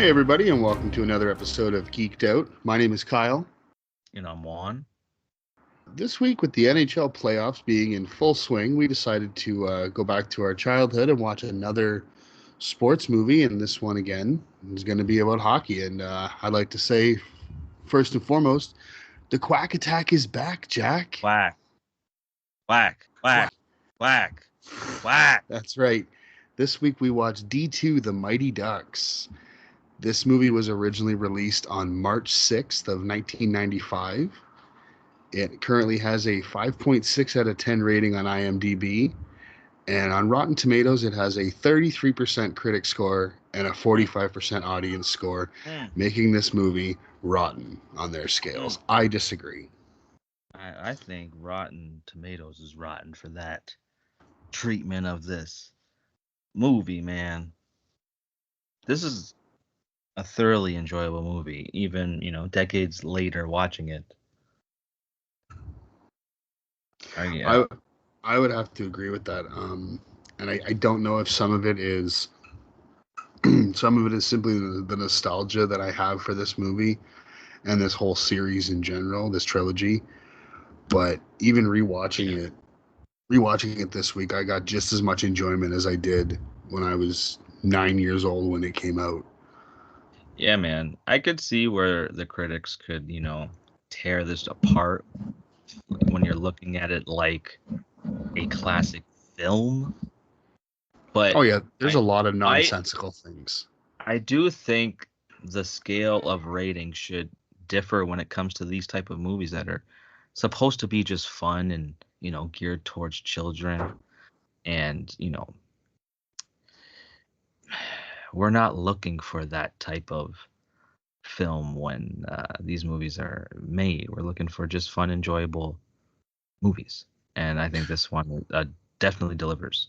Hey, everybody, and welcome to another episode of Geeked Out. My name is Kyle. And I'm Juan. This week, with the NHL playoffs being in full swing, we decided to go back to our childhood and watch another sports movie. And this one, again, is going to be about hockey. And I'd like to say, first and foremost, the Quack Attack is back, Jack. Quack. Quack. Quack. Quack. Quack. That's right. This week, we watched D2, The Mighty Ducks. This movie was originally released on March 6th of 1995. It currently has a 5.6 out of 10 rating on IMDb. And on Rotten Tomatoes, it has a 33% critic score and a 45% audience score, making this movie rotten on their scales. I disagree. I think Rotten Tomatoes is rotten for that treatment of this movie, man. This is a thoroughly enjoyable movie, even, decades later watching it. I would have to agree with that. And I don't know if some of it is simply the nostalgia that I have for this movie and this whole series in general, this trilogy. But even rewatching it this week, I got just as much enjoyment as I did when I was 9 years old when it came out. Yeah, man. I could see where the critics could, tear this apart when you're looking at it like a classic film. But oh yeah, there's a lot of nonsensical things. I do think the scale of rating should differ when it comes to these type of movies that are supposed to be just fun and, geared towards children. And, we're not looking for that type of film when these movies are made. We're looking for just fun, enjoyable movies. And I think this one definitely delivers.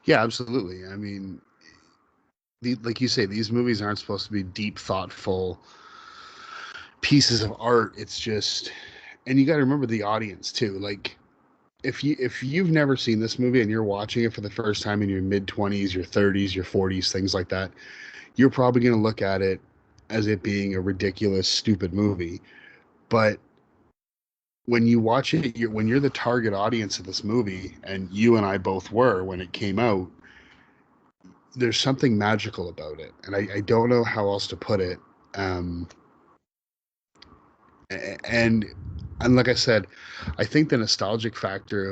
Yeah, absolutely. I mean, like you say, these movies aren't supposed to be deep, thoughtful pieces of art. It's just, and you got to remember the audience too. Like, if you've never seen this movie and you're watching it for the first time in your mid-20s, your 30s, your 40s, things like that, you're probably going to look at it as it being a ridiculous, stupid movie. But when you watch it, when you're the target audience of this movie, and you and I both were when it came out, there's something magical about it, and I don't know how else to put it. Um, and and like I said, I think the nostalgic factor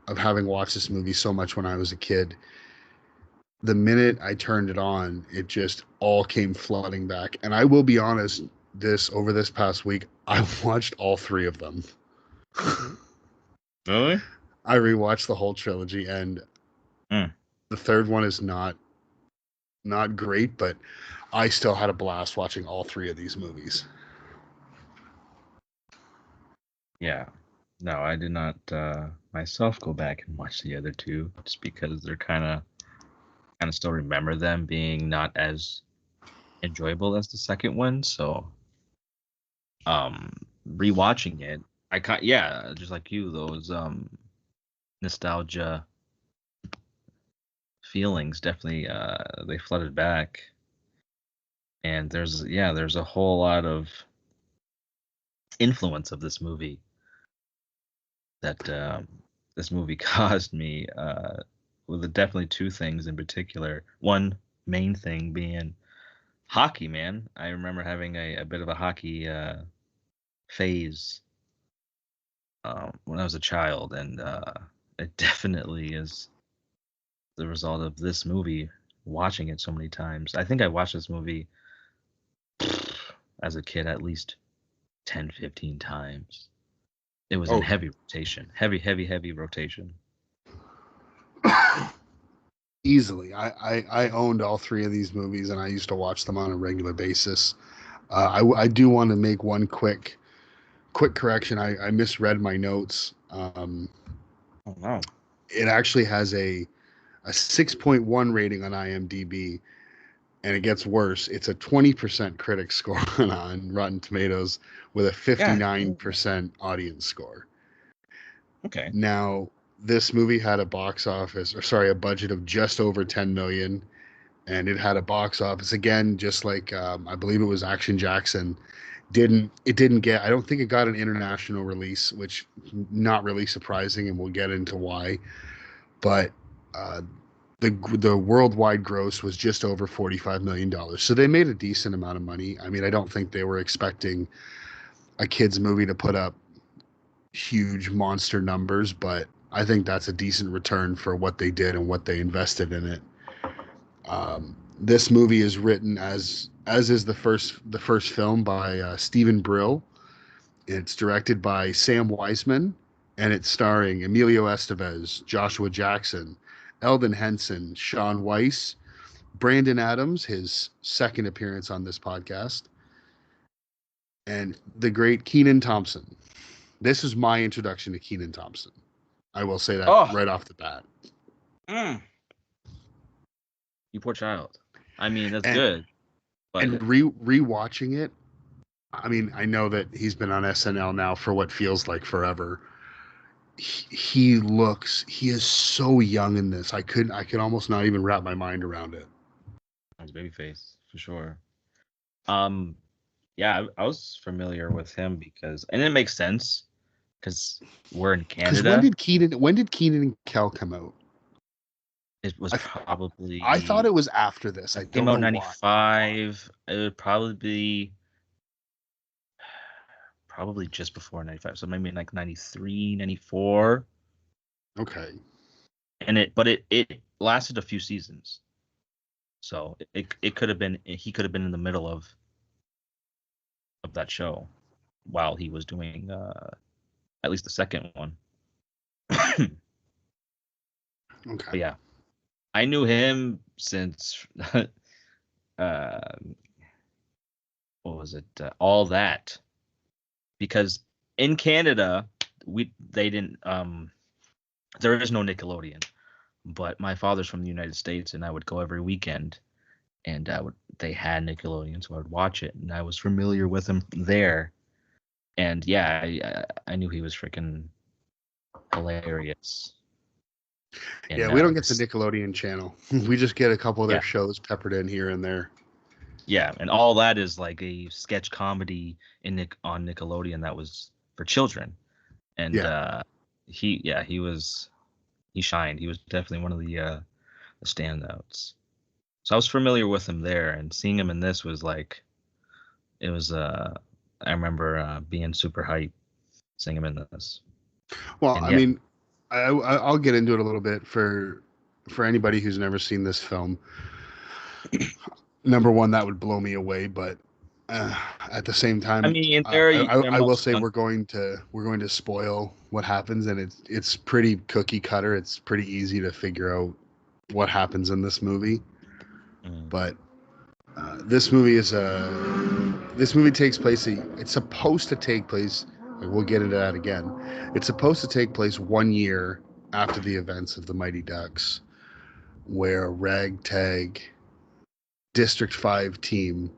of having watched this movie so much when I was a kid, the minute I turned it on, it just all came flooding back. And I will be honest, over this past week, I watched all three of them. Really? I rewatched the whole trilogy, and the third one is not great, but I still had a blast watching all three of these movies. Yeah. No, I did not myself go back and watch the other two just because they're kind of still remember them being not as enjoyable as the second one. So rewatching it, just like you, those nostalgia feelings definitely they flooded back. And there's a whole lot of influence of this movie that this movie caused me. With definitely two things in particular. One main thing being hockey, man. I remember having a bit of a hockey phase when I was a child, and it definitely is the result of this movie. Watching it so many times, I think I watched this movie as a kid at least 10, 15 times. It was in heavy rotation, heavy rotation. Easily. I owned all three of these movies, and I used to watch them on a regular basis. I do want to make one quick correction. I misread my notes. Oh no! It actually has a 6.1 rating on IMDb, and it gets worse. It's a 20% critic score on Rotten Tomatoes with a 59% audience score. Okay. Now, this movie had a budget of just over 10 million, and it had a box office again, just like I believe it was Action Jackson. Didn't get, I don't think it got an international release, which not really surprising, and we'll get into why. But uh, the worldwide gross was just over $45 million, so they made a decent amount of money. I mean, I don't think they were expecting a kids movie to put up huge monster numbers, but I think that's a decent return for what they did and what they invested in it. This movie is written as is the first film by Stephen Brill. It's directed by Sam Weisman, and it's starring Emilio Estevez, Joshua Jackson, Eldon Henson, Sean Weiss, Brandon Adams, his second appearance on this podcast, and the great Kenan Thompson. This is my introduction to Kenan Thompson. I will say that Oh, right off the bat. you poor child. I mean, that's And good, but and rewatching it, I mean, I know that he's been on SNL now for what feels like forever. He is so young in this. I could almost not even wrap my mind around it. he's babyface for sure. Um, yeah, I was familiar with him because, and it makes sense because we're in Because Canada. When did Kenan and Kel come out? It was I thought probably it was after this. I it came don't out in know why. 95. It would probably be probably just before 95. So maybe like 93, 94. Okay. And it lasted a few seasons. So it could have been, he could have been in the middle of that show while he was doing at least the second one. But Okay. yeah, I knew him since uh, what was it? All That, because in Canada they didn't there is no Nickelodeon, but my father's from the United States, and I would go every weekend, and they had Nickelodeon, so I would watch it, and I was familiar with him there, and yeah, I knew he was freaking hilarious. Yeah, And we don't get the Nickelodeon channel. We just get a couple of their yeah, shows peppered in here and there. yeah, and All That is like a sketch comedy on Nickelodeon that was for children, and Yeah. he shined. He was definitely one of the standouts. So I was familiar with him there, and seeing him in this was like it was. I remember being super hyped seeing him in this, Well, and I yeah, mean, I'll get into it a little bit for anybody who's never seen this film. Number one, that would blow me away, but at the same I time, mean they're I will mostly say young. we're going to spoil what happens, and it's pretty cookie cutter. It's pretty easy to figure out what happens in this movie. Mm. But this movie takes place. It's supposed to take place. We'll get into that again. It's supposed to take place 1 year after the events of the Mighty Ducks, where a ragtag District 5 team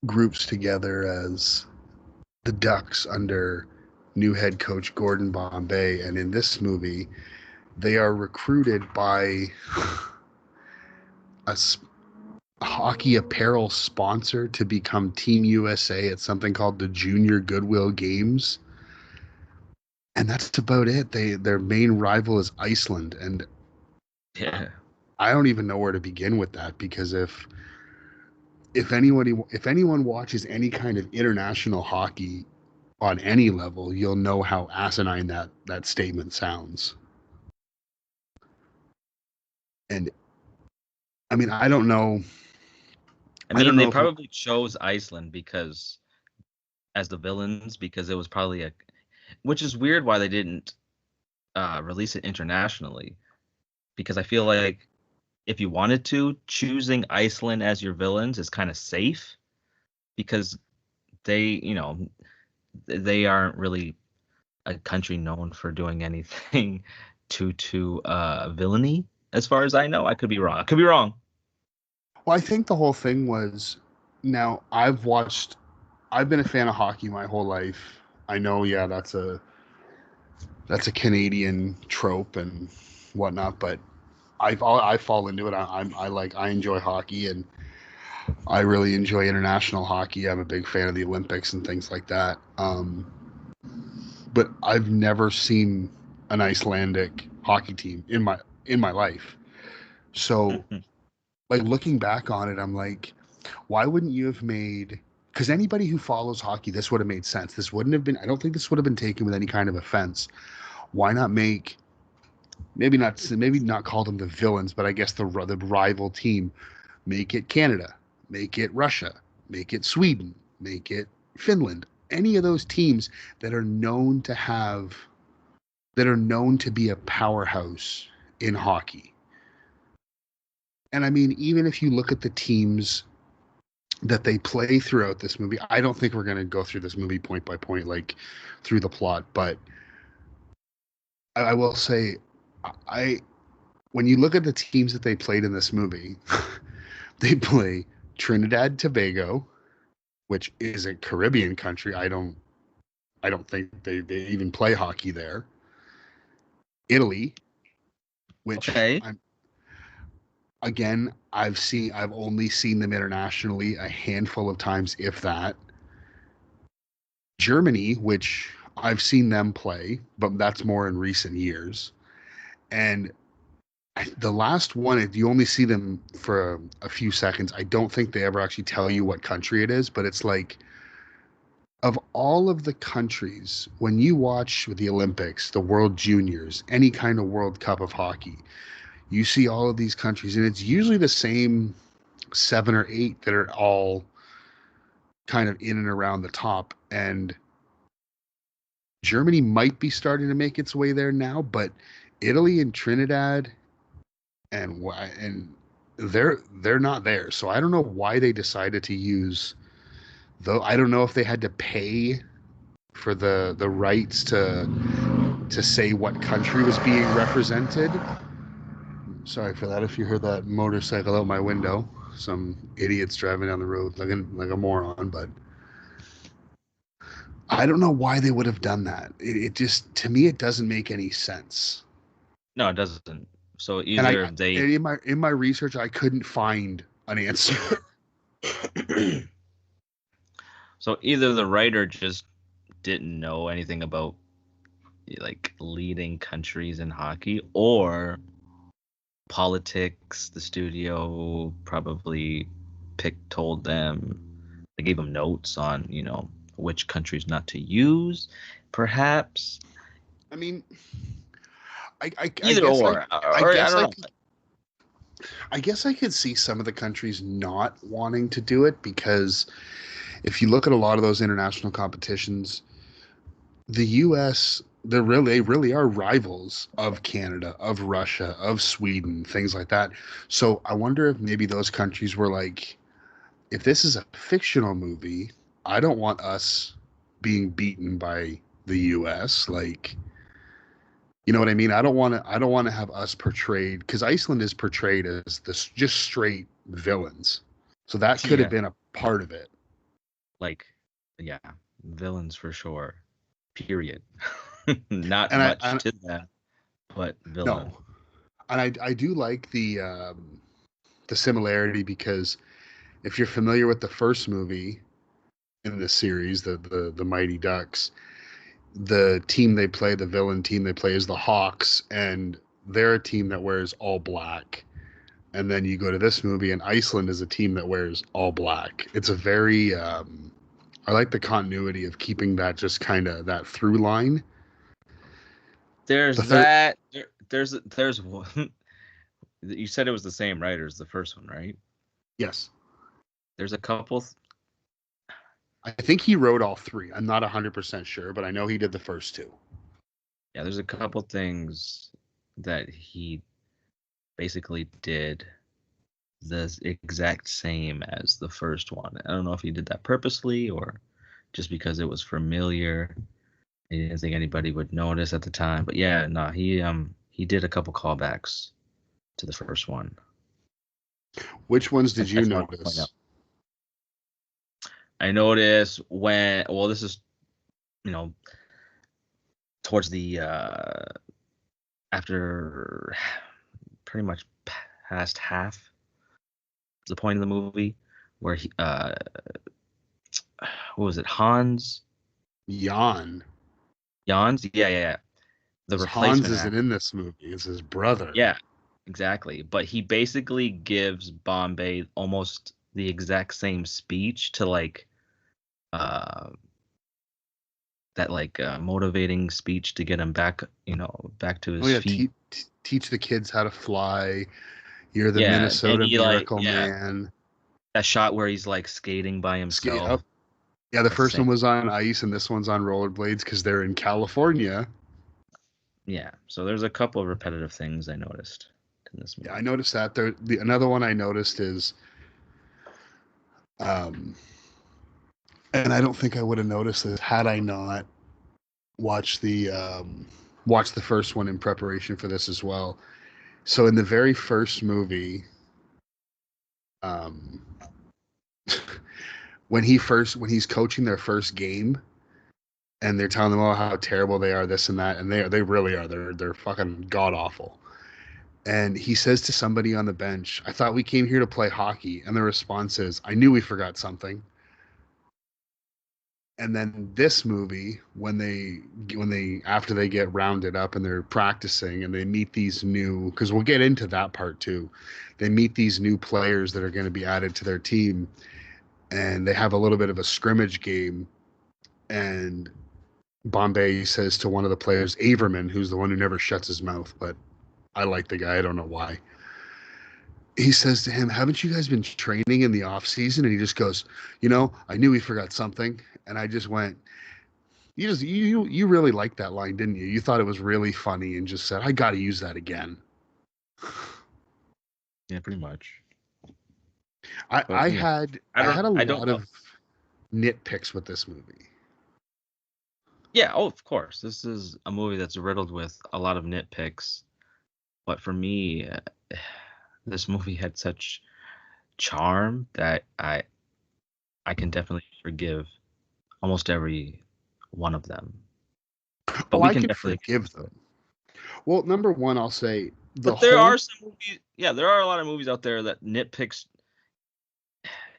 groups together as the Ducks under new head coach Gordon Bombay. And in this movie, they are recruited by a hockey apparel sponsor to become Team USA at something called the Junior Goodwill Games. And that's about it. Their main rival is Iceland, and Yeah, I don't even know where to begin with that, because if anyone watches any kind of international hockey on any level, you'll know how asinine that statement sounds. And I mean, I don't know. I I don't mean they know if probably chose Iceland because as the villains because it was probably which is weird why they didn't release it internationally because I feel like if you wanted to, choosing Iceland as your villains is kind of safe because they, they aren't really a country known for doing anything to villainy, as far as I know. I could be wrong. I could be wrong. well, I think the whole thing was, now I've been a fan of hockey my whole life. I know, yeah, that's a Canadian trope and whatnot, but I fall into it. I enjoy hockey, and I really enjoy international hockey. I'm a big fan of the Olympics and things like that. But I've never seen an Icelandic hockey team in my life. So like looking back on it, I'm like, why wouldn't you have made? Because anybody who follows hockey, this would have made sense. This wouldn't have been. I don't think this would have been taken with any kind of offense. Why not make maybe not call them the villains, but I guess the rival team. Make it Canada, make it Russia, make it Sweden, make it Finland. Any of those teams that are known to have that are known to be a powerhouse in hockey. And I mean, even if you look at the teams that they play throughout this movie, I don't think we're going to go through this movie point by point, like through the plot, but I will say, I when you look at the teams that they played in this movie, they play Trinidad Tobago, which is a Caribbean country. I don't think they even play hockey there. Italy, which Okay. I'm I've only seen them internationally a handful of times, if that. Germany, which I've seen them play, but that's more in recent years. And the last one, you only see them for a few seconds. I don't think they ever actually tell you what country it is, but it's like of all of the countries, when you watch the Olympics, the World Juniors, any kind of World Cup of hockey, you see all of these countries, and it's usually the same 7 or 8 that are all kind of in and around the top. And Germany might be starting to make its way there now, but Italy and Trinidad and they're not there. So I don't know why they decided to use though. I don't know if they had to pay for the rights to say what country was being represented. Sorry for that. If you heard that motorcycle out my window, some idiots driving down the road like a moron. But I don't know why they would have done that. It just to me it doesn't make any sense. No, it doesn't. So And either they in my research I couldn't find an answer. so either the writer just didn't know anything about like leading countries in hockey, or politics, the studio probably told them, they gave them notes on, which countries not to use, perhaps. I mean, Either or, I or I guess don't I know. could I guess I could see some of the countries not wanting to do it because if you look at a lot of those international competitions, the US they really are rivals of Canada, of Russia, of Sweden, things like that. So I wonder if maybe those countries were like, if this is a fictional movie, I don't want us being beaten by the US. Like, you know what I mean? I don't want to have us portrayed because Iceland is portrayed as this just straight villains. So that could have Yeah, been a part of it. like, yeah, villains for sure. Period. Not And much I to that, but no, villain. and I do like the similarity because if you're familiar with the first movie in this series, the Mighty Ducks, the team they play, the villain team they play is the Hawks, and they're a team that wears all black. And then you go to this movie, and Iceland is a team that wears all black. It's a very I like the continuity of keeping that just kind of that through line. The There's third, that. There's one. You said it was the same writers, the first one, right? yes, There's a couple. I think he wrote all three. I'm not 100% sure, but I know he did the first two. Yeah, there's a couple things that he basically did the exact same as the first one. I don't know if he did that purposely or just because it was familiar. He didn't think anybody would notice at the time. But yeah, no, he did a couple callbacks to the first one. Which ones I did you definitely want to point out. notice? I noticed when, well, this is, you know, towards the after pretty much past half the point of the movie where he what was it, Jan. Jans? Yeah. The 'Cause Hans replacement isn't actor. in this movie. It's his brother. Yeah, exactly. But he basically gives Bombay almost the exact same speech to like uh that like motivating speech to get him back, back to Oh his yeah, feet. teach the kids how to fly. You're the Yeah, and Minnesota he like Miracle Man. that shot where he's like skating by himself. Up. Yeah, the That's the first same. one was on ice, and this one's on rollerblades because they're in California. Yeah, so there's a couple of repetitive things I noticed in this Yeah, I movie. noticed that. Another one I noticed is, um, and I don't think I would have noticed this had I not watched the first one in preparation for this as well. So in the very first movie, um, when he's coaching their first game, and they're telling them, oh, how terrible they are, this and that, and they really are. They're fucking god awful. And he says to somebody on the bench, I thought we came here to play hockey. And the response is, I knew we forgot something. And then this movie, when they after they get rounded up and they're practicing and they meet these new, because we'll get into that part too, they meet these new players that are going to be added to their team, and they have a little bit of a scrimmage game. And Bombay says to one of the players, Averman, who's the one who never shuts his mouth, but I like the guy. I don't know why. He says to him, haven't you guys been training in the off season? And he just goes, I knew we forgot something. And I just went, you really liked that line, didn't you? You thought it was really funny and just said, I got to use that again. Yeah, pretty much. I, But I yeah, had I I don't had a I don't lot know. of nitpicks with this movie. Yeah, oh, of course. This is a movie that's riddled with a lot of nitpicks. But for me, this movie had such charm that I can definitely forgive almost every one of them. But Oh, we I can could definitely get forgive into it. them. Well, number one, I'll say the But there whole are some movies, yeah, there are a lot of movies out there that nitpicks,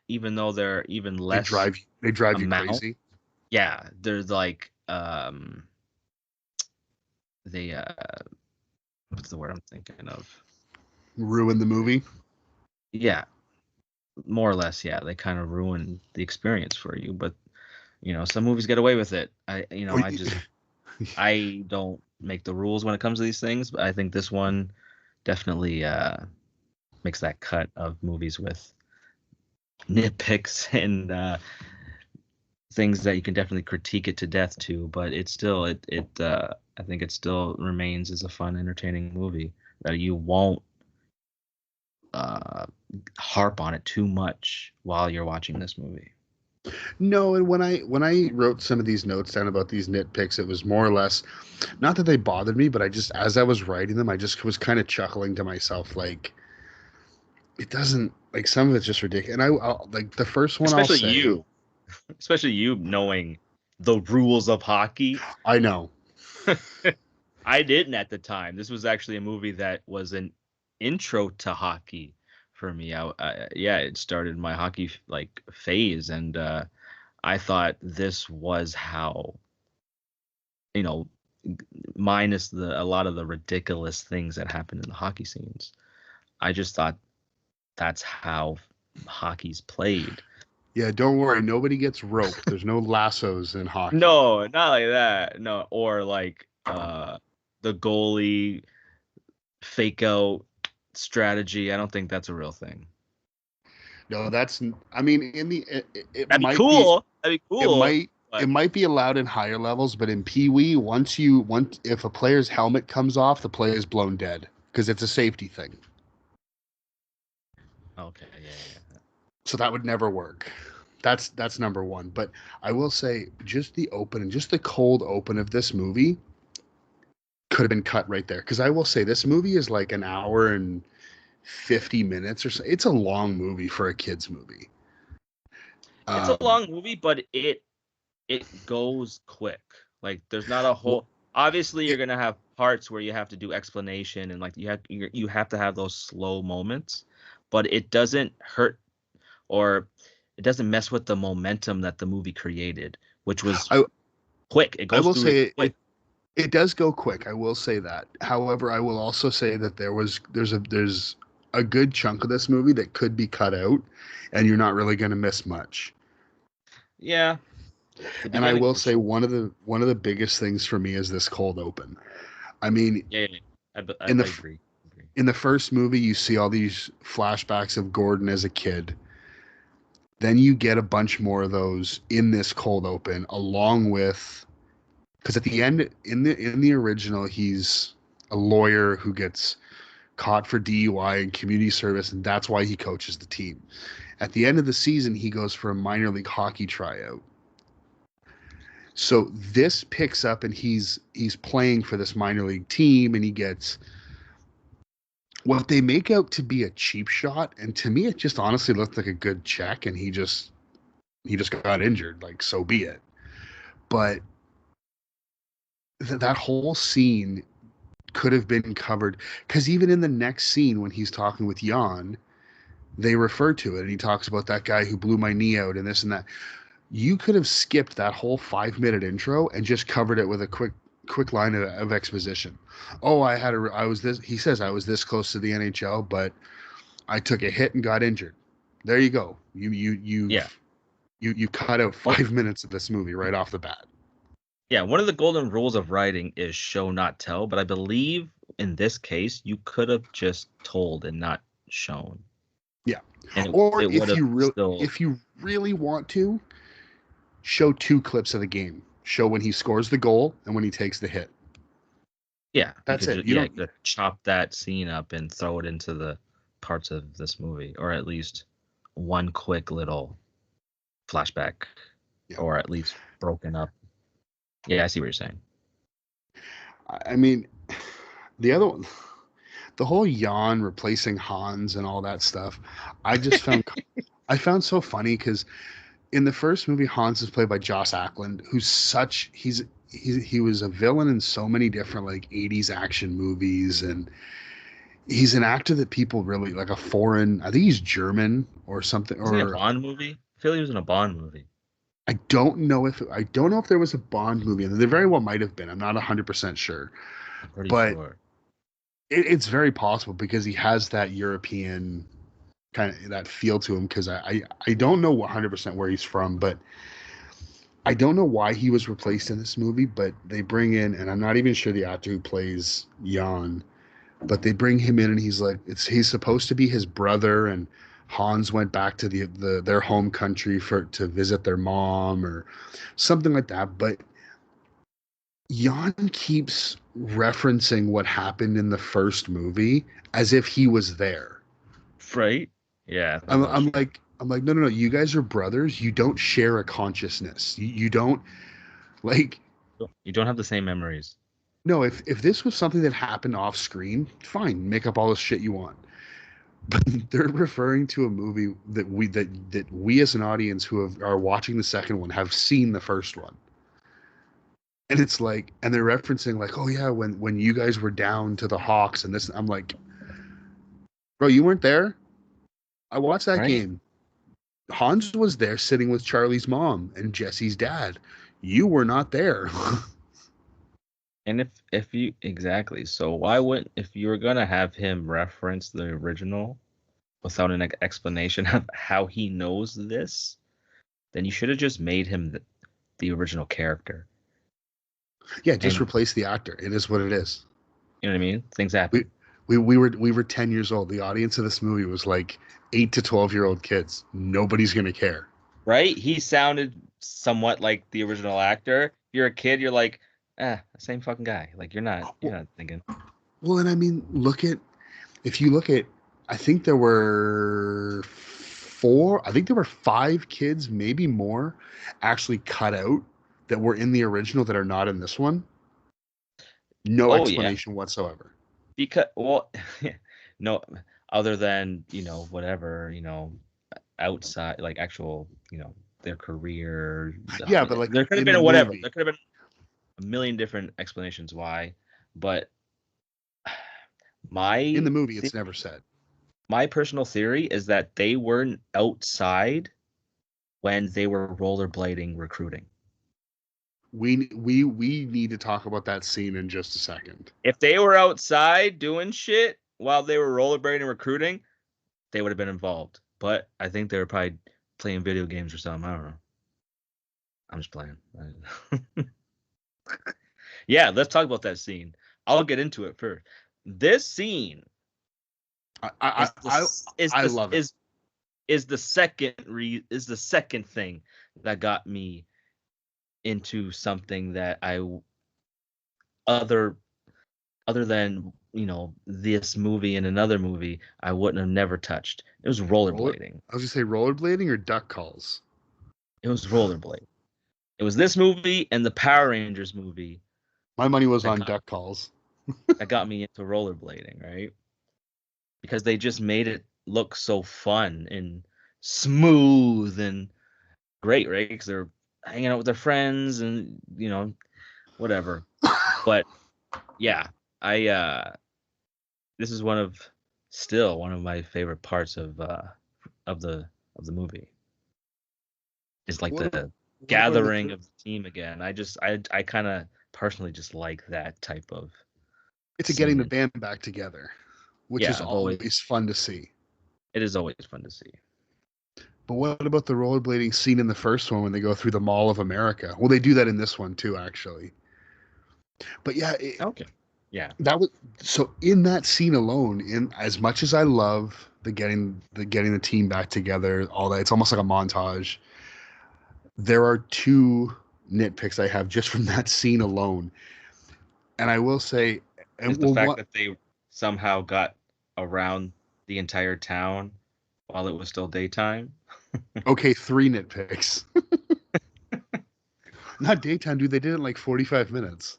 even though they're even they less drive they drive you amount. crazy. Yeah, there's like they what's the word I'm thinking of? Ruin the movie. Yeah, more or less, yeah. They kind of ruin the experience for you, but some movies get away with it. Oh, I don't make the rules when it comes to these things, but I think this one definitely makes that cut of movies with nitpicks and things that you can definitely critique it to death to, but it's still I think it still remains as a fun, entertaining movie that you won't uh, harp on it too much while you're watching this movie. No, and when I wrote some of these notes down about these nitpicks, it was more or less not that they bothered me, but I just as I was writing them, I just was kind of chuckling to myself, like it doesn't like some of it's just ridiculous. And I'll like the first one I'll Especially say, you, especially you knowing the rules of hockey. I know. I didn't at the time. This was actually a movie that was an intro to hockey for me. Yeah, it started my hockey like phase, and I thought this was how, you know, minus a lot of the ridiculous things that happened in the hockey scenes. I just thought that's how hockey's played. Yeah, don't worry, nobody gets roped. There's no lassos in hockey. No, not like that. No, or like the goalie fake out strategy. I don't think that's a real thing. No, I mean in the it That'd be might be cool. That'd be it cool. might it But might be allowed in higher levels, but in Pee Wee, once if a player's helmet comes off, the play is blown dead because it's a safety thing. okay, yeah. So that would never work. That's number one. But I will say, just the open and just the cold open of this movie could have been cut right there. Because I will say, this movie is like an hour and 50 minutes or so. It's a long movie for a kids movie. It's a Um, long movie, but it goes quick. Like there's not a well, whole. Obviously, you're it, gonna have parts where you have to do explanation and like you have to have those slow moments, but it doesn't hurt or it doesn't mess with the momentum that the movie created, which was I quick. It I goes will through say quick. it does go quick. I will say that. However, I will also say that there's a good chunk of this movie that could be cut out, and you're not really going to miss much. Yeah, the And I beginning will for say sure. one of the biggest things for me is this cold open. I mean, Yeah, yeah, yeah. in I the agree. Agree. in the first movie, you see all these flashbacks of Gordon as a kid. Then you get a bunch more of those in this cold open, along with because at the end in the original, he's a lawyer who gets caught for DUI and community service, and that's why he coaches the team. At the end of the season, he goes for a minor league hockey tryout. So this picks up, and he's playing for this minor league team, and he gets what they make out to be a cheap shot, and to me, it just honestly looked like a good check, and he just got injured. Like, so be it. But that whole scene could have been covered because even in the next scene when he's talking with Jan, they refer to it, and he talks about that guy who blew my knee out and this and that. You could have skipped that whole 5 minute intro and just covered it with a quick line of exposition. Oh, I was this. He says I was this close to the NHL, but I took a hit and got injured. There you go. Yeah. You cut out Well, 5 minutes of this movie right off the bat. yeah, one of the golden rules of writing is show not tell, but I believe in this case you could have just told and not shown, Yeah. and Or it would have still. if you really want to, show two clips of the game. Show when he scores the goal and when he takes the hit. Yeah, you That's could it. just You yeah, you don't. could chop that scene up and throw it into the parts of this movie, or at least one quick little flashback, Yeah. or at least broken up. Yeah, I see what you're saying. I mean, the other one, the whole Jan replacing Hans and all that stuff, I just found I found so funny because in the first movie, Hans is played by Joss Ackland, who's such he was a villain in so many different like 80s action movies, and he's an actor that people really like a foreign. I think he's German or something, Wasn't he a or Bond movie? I feel like he was in a Bond movie. I don't know if there was a Bond movie, and there very well might have been. I'm not 100% sure, I'm pretty but sure. it's very possible because he has that European kind of that feel to him. Because I don't know 100% where he's from, but I don't know why he was replaced in this movie. But they bring in, and I'm not even sure the actor who plays Jan, but they bring him in, and he's supposed to be his brother, and Hans went back to their home country to visit their mom or something like that. But Jan keeps referencing what happened in the first movie as if he was there. Right? Yeah, I thought that was strange. I'm like, no, no, no. You guys are brothers. You don't share a consciousness. You don't like. You don't have the same memories. No, if this was something that happened off screen, fine, make up all the shit you want. But they're referring to a movie that we as an audience are watching the second one have seen the first one. And it's like, and they're referencing like, oh yeah, when you guys were down to the Hawks and this, I'm like, bro, you weren't there. I watched that Right? game. Hans was there sitting with Charlie's mom and Jesse's dad. You were not there. And if you exactly, so why wouldn't if you were gonna have him reference the original without an explanation of how he knows this, then you should have just made him the original character. Yeah, just And replace the actor. It is what it is. you know what I mean? Things We happen. we were 10 years old. The audience of this movie was like 8 to 12-year-old kids. Nobody's gonna care. Right? He sounded somewhat like the original actor. If you're a kid, you're like, same fucking guy. Like you're Well, not thinking. well, and I mean, if you look at, I think there were four, I think there were five kids, maybe more, actually cut out that were in the original that are not in this one. No Oh yeah. explanation whatsoever. Because well no other than, whatever, outside like actual, their career. Yeah, but like There could have in been the a whatever. movie, There could have been a million different explanations why. But In the my movie, it's never said. my personal theory is that they weren't outside when they were rollerblading recruiting. We need to talk about that scene in just a second. If they were outside doing shit while they were rollerblading recruiting, they would have been involved. But I think they were probably playing video games or something. I don't know. I'm just playing. Yeah, let's talk about that scene. I'll get into it first. This scene I I is I, the is I the love it. is the second thing that got me into something that other other than this movie and another movie I wouldn't have never touched. It was Roller. rollerblading. I was gonna say rollerblading or duck calls. It was rollerblade. It was this movie and the Power Rangers movie My money was that on got duck calls. me into rollerblading, right? Because they just made it look so fun and smooth and great, right? Because they're hanging out with their friends and whatever. But yeah, I this is still one of my favorite parts of the of the movie. It's like What about the what about in the gathering of first? the team again. I kind of personally just like that type of It's a getting the scene. band back together, which Yeah, is I've always always fun to see. it is always fun to see. But what about the rollerblading scene in the first one when they go through the Mall of America? Well, they do that in this one too, actually. But yeah, Okay. Yeah. that was so. In that scene alone, in as much as I love the getting the team back together, all that, it's almost like a montage. There are two nitpicks I have just from that scene alone, and I will say, and Is the well, fact what? that they somehow got around the entire town while it was still daytime. Okay, three nitpicks. Not daytime, dude. They did it in like 45 minutes.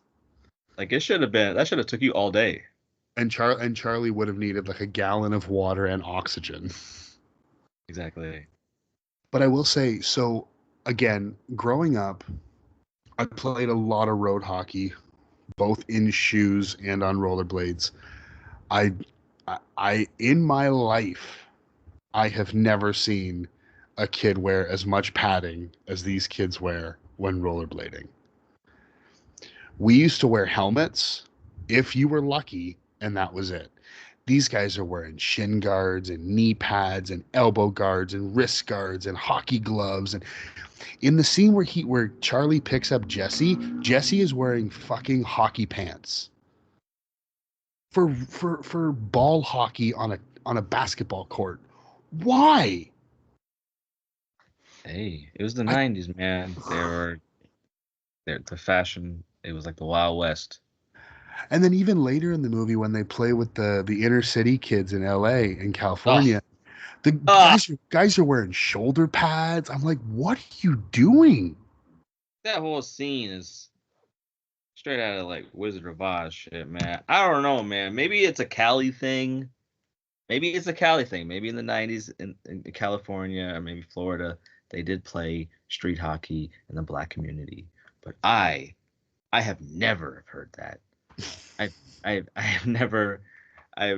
Like that should have took you all day. And Charlie would have needed like a gallon of water and oxygen. Exactly. But I will say, so again, growing up, I played a lot of road hockey, both in shoes and on rollerblades. I, in my life, I have never seen a kid wear as much padding as these kids wear when rollerblading. We used to wear helmets if you were lucky, and that was it. These guys are wearing shin guards and knee pads and elbow guards and wrist guards and hockey gloves. And in the scene where Charlie picks up Jesse, Jesse is wearing fucking hockey pants for ball hockey on a basketball court. Why? Hey, it was the I, '90s, man. The fashion. It was like the Wild West. and then even later in the movie when they play with the inner city kids in LA and Oh, California, the ah, guys are wearing shoulder pads. I'm like, what are you doing? that whole scene is straight out of like Wizard of Oz shit, man. I don't know, man. Maybe it's a Cali thing. Maybe it's a Cali thing. Maybe in the '90s in California or maybe Florida, they did play street hockey in the black community. But I have never heard that. I I have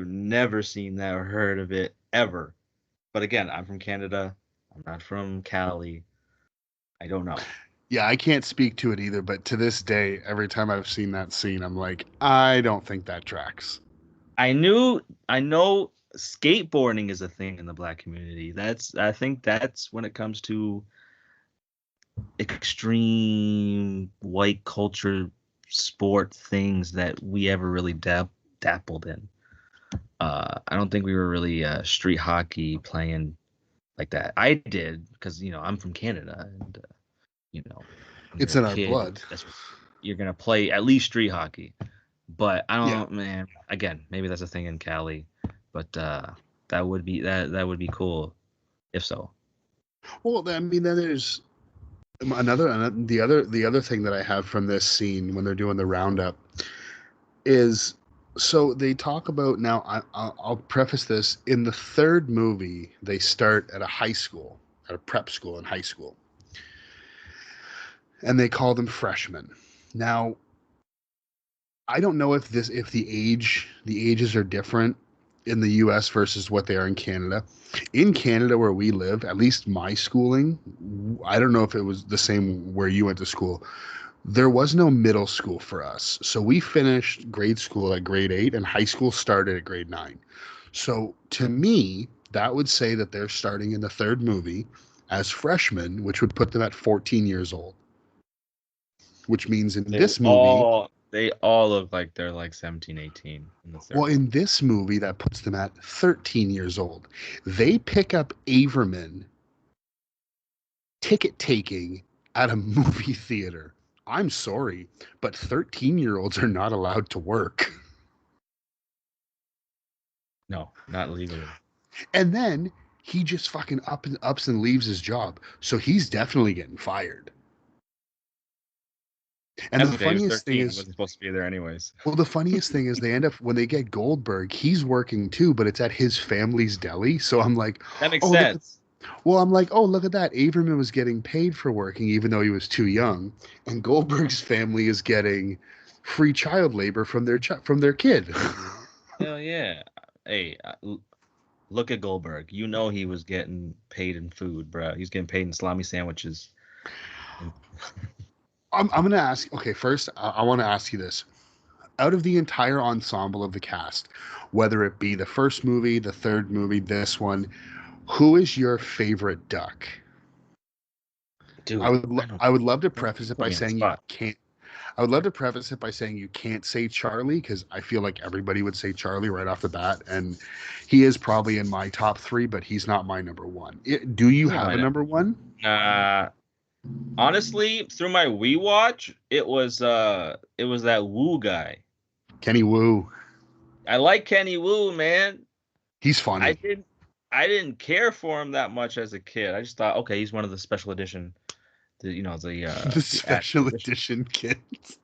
never seen that or heard of it ever. But again, I'm from Canada. I'm not from Cali. I don't know. Yeah, I can't speak to it either, but to this day, every time I've seen that scene, I'm like, I don't think that tracks. I know skateboarding is a thing in the black community. I think that's when it comes to extreme white culture sport things that we ever really dappled in. I don't think we were really street hockey playing like that. I did because I'm from Canada, and when It's you're a in our kid, blood. you're gonna play at least street hockey. But I Yeah. don't, man. Again, maybe that's a thing in Cali, but that would be cool if so. Well, I mean, then there's the other thing that I have from this scene when they're doing the roundup is so they talk about now. I'll preface this in the third movie. They start at a high school, at a prep school in high school, and they call them freshmen. Now, I don't know if the ages are different in the US versus what they are in Canada. In Canada where we live, at least my schooling, I don't know if it was the same where you went to school. There was no middle school for us. So we finished grade school at grade 8 and high school started at grade 9. So to me, that would say that they're starting in the third movie as freshmen, which would put them at 14 years old, which means in this movie, They all look like they're like 17, 18 in the well, third one. in this movie, that puts them at 13 years old. They pick up Averman ticket taking at a movie theater. I'm sorry, but 13-year-olds are not allowed to work. No, not legally. And then he just fucking ups and leaves his job. So he's definitely getting fired. And That's the okay. He was funniest thing 13. He is, wasn't supposed to be there anyways. well, the funniest thing is they end up when they get Goldberg, he's working too, but it's at his family's deli. So I'm like, That makes oh, look at, sense. well, I'm like, oh, look at that. Averman was getting paid for working even though he was too young, and Goldberg's family is getting free child labor from their kid. Hell yeah. Hey, look at Goldberg. You know he was getting paid in food, bro. He's getting paid in salami sandwiches. I'm gonna ask. Okay, first, I want to ask you this: out of the entire ensemble of the cast, whether it be the first movie, the third movie, this one, who is your favorite duck? Dude, I I would love to don't preface it put by me on the saying you spot. can't. I would love to preface it by saying you can't say Charlie because I feel like everybody would say Charlie right off the bat, and he is probably in my top three, but he's not my number one. Do you He's not have my a number number one? one. Honestly, through my Wii watch, it was that Woo guy. Kenny Wu. I like Kenny Woo, man. He's I funny. didn't I didn't care for him that much as a kid. I just thought, okay, he's one of the special edition, The the added special edition, edition kids.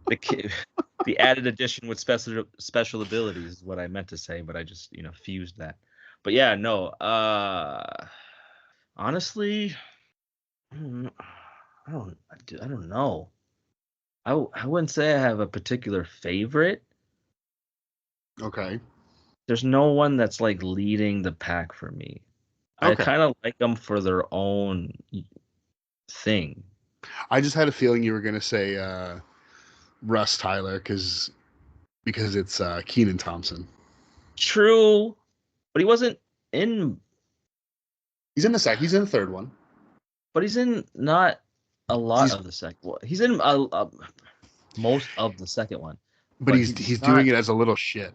the kid, the added edition with special abilities is what I meant to say, but I just fused that. But yeah, no. Honestly, I don't know. I don't know. I wouldn't say I have a particular favorite. Okay. There's no one that's like leading the pack for me. I Okay. kind of like them for their own thing. I just had a feeling you were gonna say Russ Tyler because it's Keenan Thompson. True, but he wasn't in. He's in the third one. But he's in not a lot He's of the second one. He's in most of the second one, but but he's he's doing not. it as a little shit.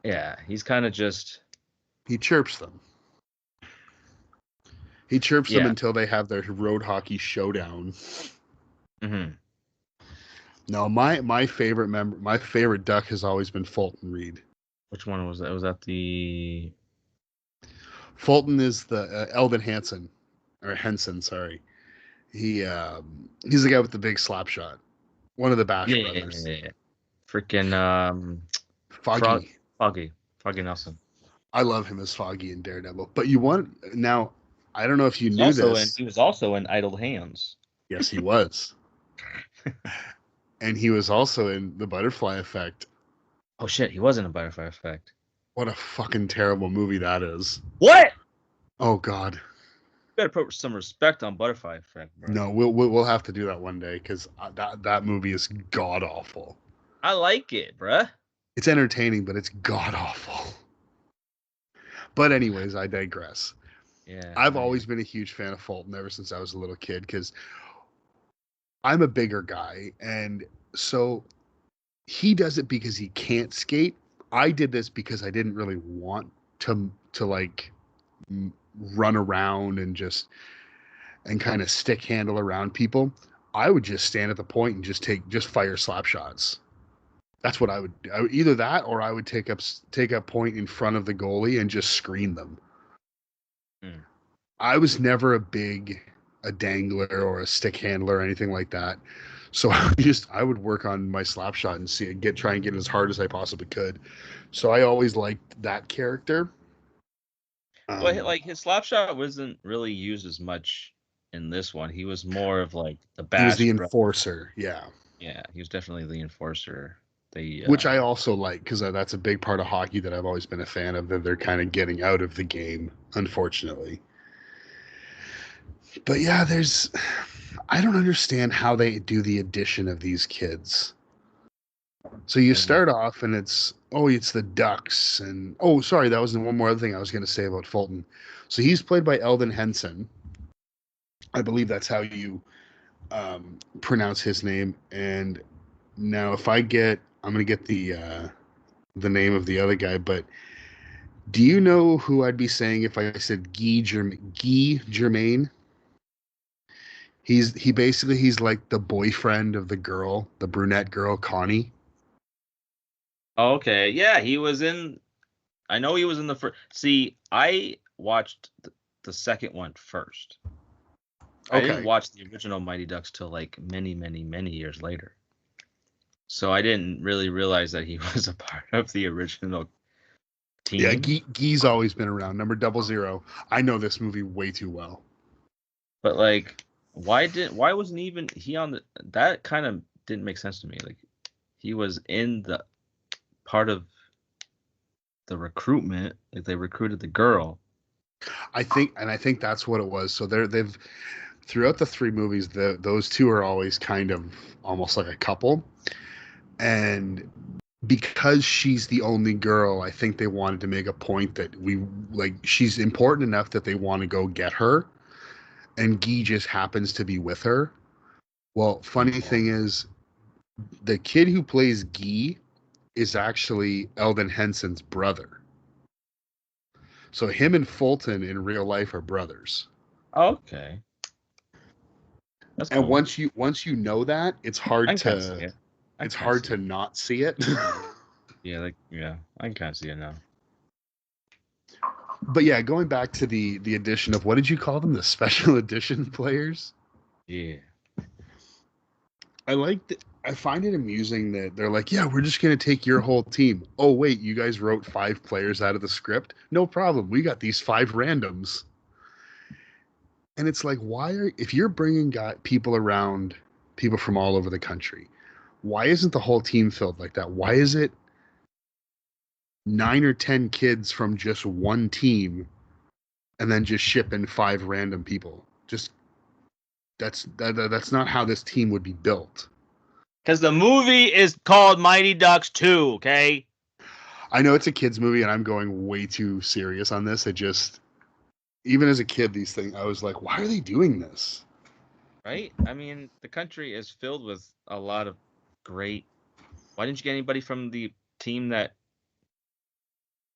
Yeah, he's kind of just. He chirps them. He chirps them Yeah. until they have their road hockey showdown. Hmm. No, my favorite duck has always been Fulton Reed. Which one was that? Was that the? Fulton is the Eldon Hansen or Henson, sorry. He's the guy with the big slap shot. One of the Bash Yeah, yeah, brothers. yeah, yeah. Freaking Frog, Foggy. Foggy Nelson. I love him as Foggy in Daredevil. But you want now? I don't know if you knew this. He was also in Idle Hands. Yes, he was, and he was also in the Butterfly Effect. Oh shit, he was in a Butterfly Effect. What a fucking terrible movie that is. What? Oh God, You better put some respect on Butterfly Effect, bro. no, we'll have to do that one day because that movie is god awful. I like it, bruh. It's entertaining, but it's god awful. But anyways, I digress. Yeah, I've no, yeah. always been a huge fan of Fulton ever since I was a little kid because I'm a bigger guy, and so he does it because he can't skate. I did this because I didn't really want to like run around and just and kind of stick handle around people. I would just stand at the point and just fire slap shots. That's what I would either that or I would take up point in front of the goalie and just screen them. Mm. I was never a dangler or a stick handler or anything like that. So I would work on my slap shot and try and get as hard as I possibly could. So I always liked that character. Well, Um, like his slap shot wasn't really used as much in this one. He was more of like the he was Bash the brother. enforcer. Yeah. Yeah, he was definitely the enforcer. They which I also like because that's a big part of hockey that I've always been a fan of. That they're kind of getting out of the game, unfortunately. But yeah, I don't understand how they do the addition of these kids. So you and start off and it's the Ducks and oh sorry, that was one more other thing I was going to say about Fulton. So he's played by Eldon Henson. I believe that's how you pronounce his name. And now if I'm going to get the name of the other guy, but do you know who I'd be saying if I said Guy Germain? He's like the boyfriend of the girl, the brunette girl, Connie. okay, yeah, he was in. I know he was in the first. See, I watched the second one first. I didn't Okay. watch the original Mighty Ducks till like many, many, many years later. So I didn't really realize that he was a part of the original Yeah, team. Guy's always been around. Number 00. I know this movie way too well. But like, why wasn't even he on the? That kind of didn't make sense to me. Like, he was in the part of the recruitment. Like, they recruited the girl. I think that's what it was. So they've throughout the three movies, those two are always kind of almost like a couple. And because she's the only girl, I think they wanted to make a point that she's important enough that they want to go get her, and Guy just happens to be with her. Well, funny Oh. thing is, the kid who plays Guy is actually Eldon Henson's brother. So him and Fulton in real life are brothers. Okay, that's And cool. once you know that, I can kind of see it. I can it's kind of hard see to it. not see it. Yeah, like yeah, I can kind of see it now. But yeah, going back to the addition of what did you call them? The special edition players. Yeah. I find it amusing that they're like, yeah, we're just gonna take your whole team. Oh wait, you guys wrote 5 players out of the script? No problem. We got these 5 randoms. And it's like, if you're bringing people around, people from all over the country, why isn't the whole team filled like that? Why is it 9 or 10 kids from just one team and then just ship in 5 random people? Just that's not how this team would be built. Because the movie is called Mighty Ducks 2, okay? I know it's a kids movie and I'm going way too serious on this. It just even as a kid, these things I was like, why are they doing this? Right? I mean, the country is filled with a lot of great. Why didn't you get anybody from the team that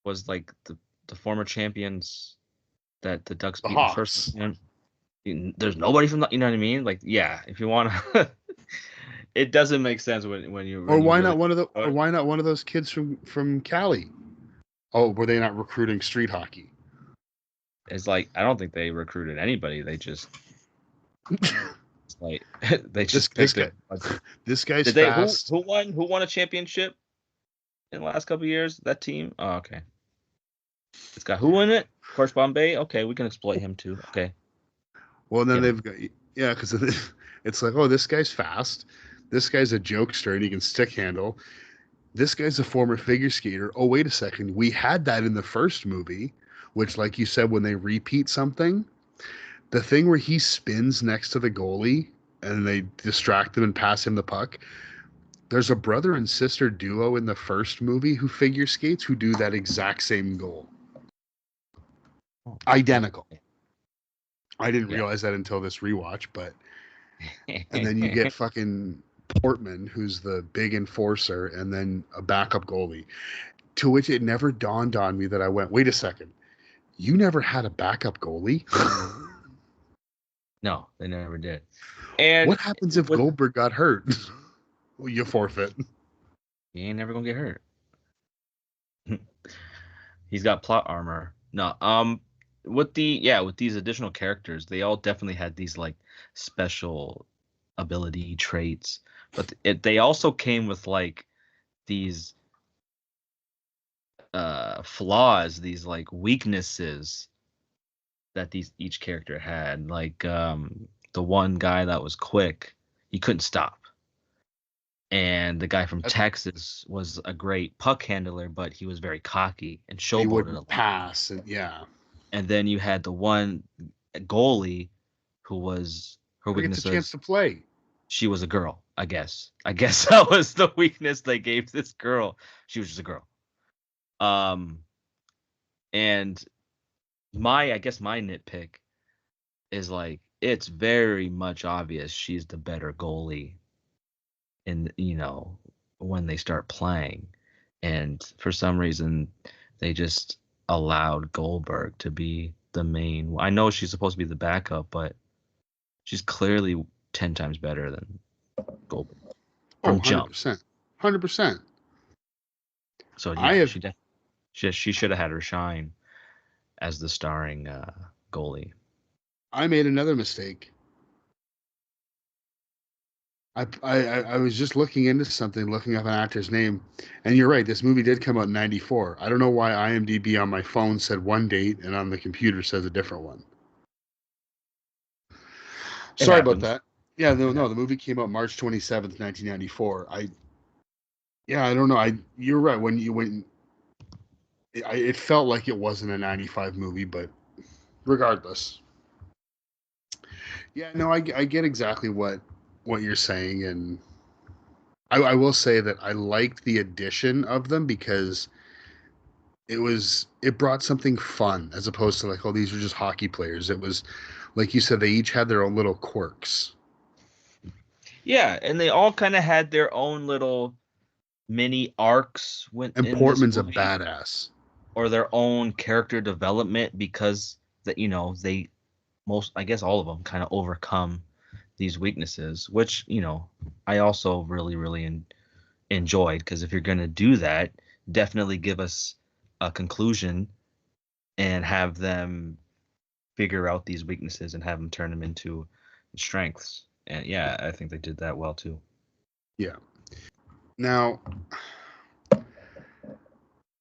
was like the former champions that the Ducks The beat in the first Hawks. one? There's nobody from the, you know what I mean? Like, yeah, if you want to, it doesn't make sense Or when you why really. not one of those kids from Cali? Oh, were they not recruiting street hockey? It's like I don't think they recruited anybody. They just like they this just this picked guy a. this guy's Did they fast. who won a championship in the last couple of years? That team? Oh, okay. It's got who in it? Of course, Bombay. Okay, we can exploit him too. Okay, Well, then get him. they've got yeah, because it's like, oh, this guy's fast. This guy's a jokester and he can stick handle. This guy's a former figure skater. Oh, wait a second. We had that in the first movie, which, like you said, when they repeat something, the thing where he spins next to the goalie and they distract him and pass him the puck. There's a brother and sister duo in the first movie who figure skates who do that exact same goal. Oh, Identical. okay. I didn't Yeah. realize that until this rewatch, but and then you get fucking Portman, who's the big enforcer, and then a backup goalie. To which it never dawned on me that I went, wait a second, you never had a backup goalie? No, they never did. And What happens if with Goldberg got hurt? Well, you forfeit. he ain't never gonna get hurt. He's got plot armor. No, with with these additional characters, they all definitely had these like special ability traits, but they also came with like these flaws, these like weaknesses that these each character had. Like the one guy that was quick, he couldn't stop. And the guy from That Texas was a great puck handler, but he was very cocky and he showboated a wouldn't lot. pass, and yeah, And then you had the one goalie who was her never gets a weakness chance was to play. she was a girl, I guess. I guess that was the weakness they gave this girl. She was just a girl. Um and I guess my nitpick is like it's very much obvious she's the better goalie in when they start playing. And for some reason they just allowed Goldberg to be the main. I know she's supposed to be the backup, but she's clearly 10 times better than Goldberg Oh, from 100%. jump. 100%. So I yeah, have she should have had her shine as the starring goalie. I made another mistake. I was just looking into something, looking up an actor's name, and you're right. This movie did come out in '94. I don't know why IMDb on my phone said one date and on the computer says a different one. It Sorry about happens. that. Yeah, no, It no. The happens. movie came out March 27th, 1994. Yeah, I don't know. You're right. It felt like it wasn't a '95 movie, but regardless, yeah, no, I get exactly what you're saying, and I will say that I liked the addition of them because it brought something fun as opposed to like, oh, these are just hockey players. It was like you said, they each had their own little quirks. Yeah, and they all kind of had their own little mini arcs when And in this Portman's a movie, badass. or their own character development, because that they most, I guess all of them kind of overcome these weaknesses, which I also really enjoyed, because if you're going to do that, definitely give us a conclusion and have them figure out these weaknesses and have them turn them into strengths. And yeah, I think they did that well too. Yeah. Now,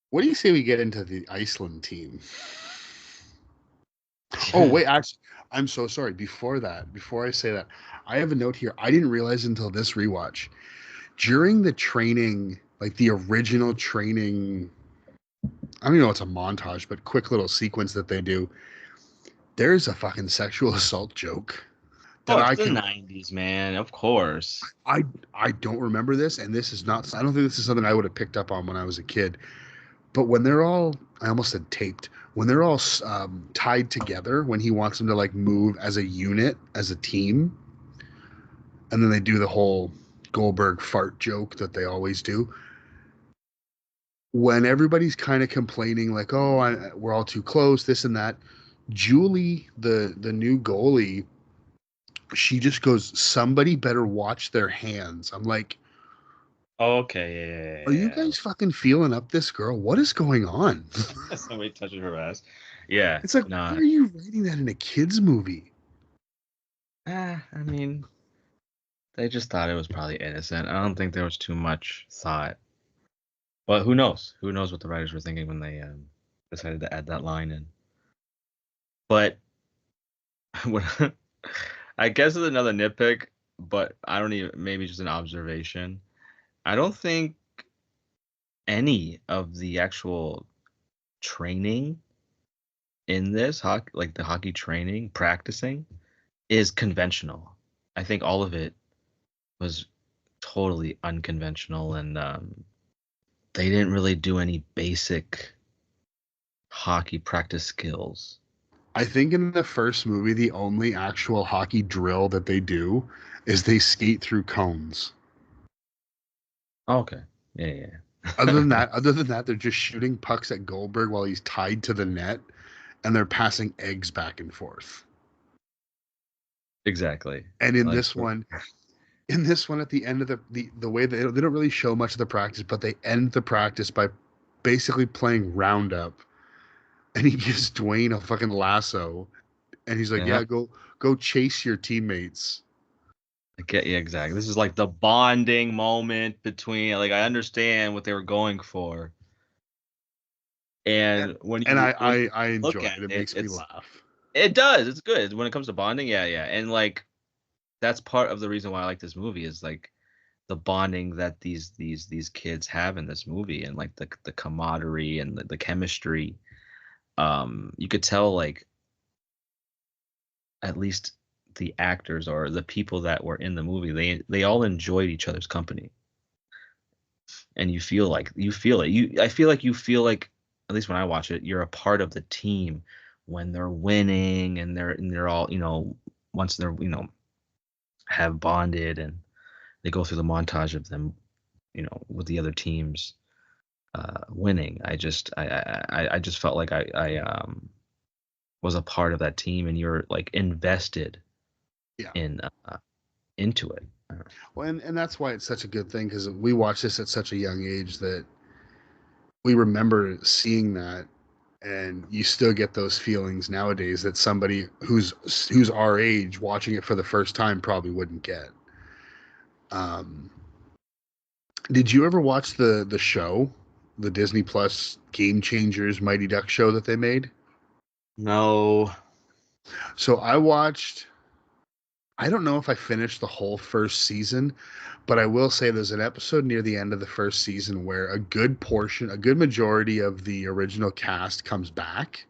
what do you say we get into the Iceland team? Oh, wait, actually, I'm so sorry. Before that, before I say that, I have a note here. I didn't realize until this rewatch. During the training, like the original training, I don't even know it's a montage, but quick little sequence that they do, there's a fucking sexual assault joke Oh, that it's I the can '90s, man. Of course. I I don't remember this, and this is not. I don't think this is something I would have picked up on when I was a kid. But when they're all, I almost said taped. When they're all tied together, when he wants them to like move as a unit, as a team, and then they do the whole Goldberg fart joke that they always do. When everybody's kind of complaining, like, "Oh, we're all too close," this and that. Julie, the new goalie, she just goes, "Somebody better watch their hands." I'm like, Okay, are you yeah, guys fucking feeling up this girl? What is going on? yeah. Somebody touching her ass. Yeah, It's like, why nah. are you writing that in a kids movie? I mean, they just thought it was probably innocent. I don't think there was too much thought. But who knows? Who knows what the writers were thinking when they decided to add that line in? But what I guess is another nitpick, but I don't even, maybe just an observation. I don't think any of the actual training in this hockey, like the hockey training, practicing, is conventional. I think all of it was totally unconventional, and they didn't really do any basic hockey practice skills. I think in the first movie, the only actual hockey drill that they do is they skate through cones. Okay. Yeah, yeah. Other than that, they're just shooting pucks at Goldberg while he's tied to the net, and they're passing eggs back and forth. Exactly. And in Like, this one, at the end of the way they don't really show much of the practice, but they end the practice by basically playing roundup, and he gives Dwayne a fucking lasso, and he's like, yeah, "Yeah, go chase your teammates." I get you exactly. This is like the bonding moment between, like, I understand what they were going for. And, And when you I look enjoy at it. It it, makes me laugh. it does. It's good when it comes to bonding. Yeah, yeah. And like that's part of the reason why I like this movie is like the bonding that these kids have in this movie, and like the camaraderie and the chemistry. You could tell, like, at least the actors or the people that were in the movie, they all enjoyed each other's company, and you feel it. I feel like you feel like, at least when I watch it, you're a part of the team when they're winning, and they're all, once they're, have bonded, and they go through the montage of them, with the other teams winning. I just felt like I was a part of that team, and you're like invested Yeah. in into it. Well, and that's why it's such a good thing, because we watched this at such a young age that we remember seeing that, and you still get those feelings nowadays that somebody who's our age watching it for the first time probably wouldn't get. Um, did you ever watch the show, the Disney Plus Game Changers Mighty Duck show that they made? No. So I watched. I don't know if I finished the whole first season, but I will say there's an episode near the end of the first season where a good majority of the original cast comes back,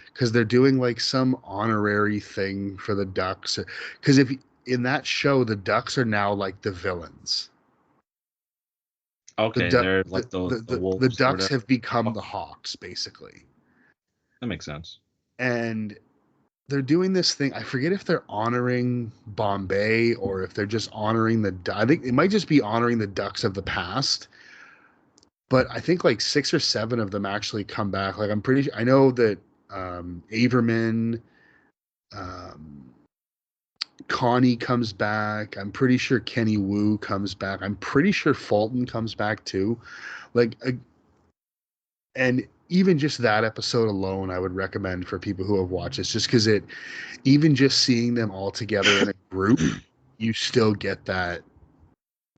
because they're doing like some honorary thing for the Ducks. Because if in that show, the Ducks are now like the villains. The Okay, du- they're like the the wolves or Ducks whatever. have become the Okay, Hawks basically, that makes sense. and they're doing this thing. I forget if they're honoring Bombay or if they're just honoring I think it might just be honoring the Ducks of the past. But I think like 6 or 7 of them actually come back. Like I'm pretty. I know that Averman, um, Connie comes back. I'm pretty sure Kenny Wu comes back. I'm pretty sure Fulton comes back too. Like, and even just that episode alone, I would recommend for people who have watched this, just because even just seeing them all together in a group, you still get that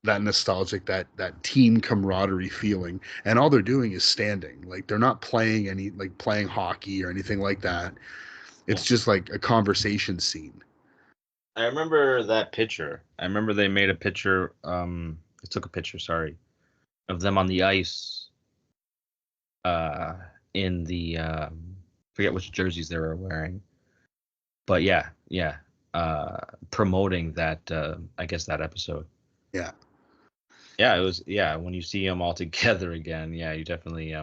nostalgic, that team camaraderie feeling. And all they're doing is standing. Like they're not playing like playing hockey or anything like that. It's Yeah. just like a conversation scene. I remember that picture. I remember they made a picture. They took a picture, sorry, of them on the ice. Uh, in the forget which jerseys they were wearing, but yeah, yeah. Promoting that. I guess that episode. Yeah. Yeah, it was. Yeah, when you see them all together again, yeah, you definitely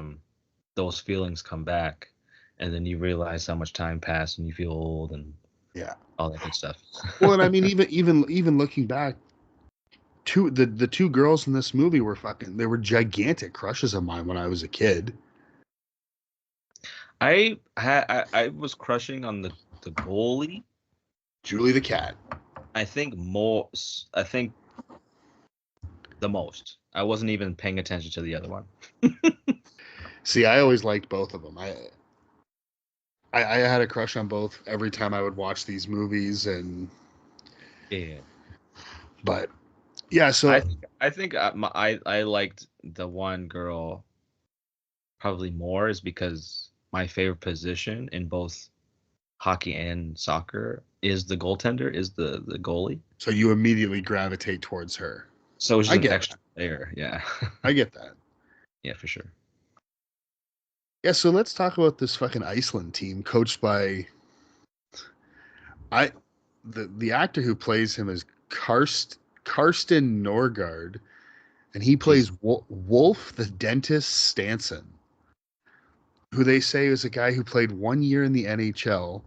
those feelings come back, and then you realize how much time passed, and you feel old, and Yeah. all that good stuff. Well, and I mean, even looking back, the two girls in this movie were they were gigantic crushes of mine when I was a kid. I was crushing on the goalie. Julie the cat. I think more. I think the most. I wasn't even paying attention to the other one. See, I always liked both of them. I had a crush on both every time I would watch these movies, and Yeah. but yeah, so I think I liked the one girl probably more, is because my favorite position in both hockey and soccer is the goaltender, is the goalie. so you immediately gravitate towards her. So it's I just an get that. extra layer. Yeah. I get that. Yeah, for sure. Yeah, so let's talk about this fucking Iceland team coached by I the actor who plays him is Karsten Norgard, and he Jesus. plays Wolf the dentist Stanson, who they say is a guy who played 1 year in the NHL.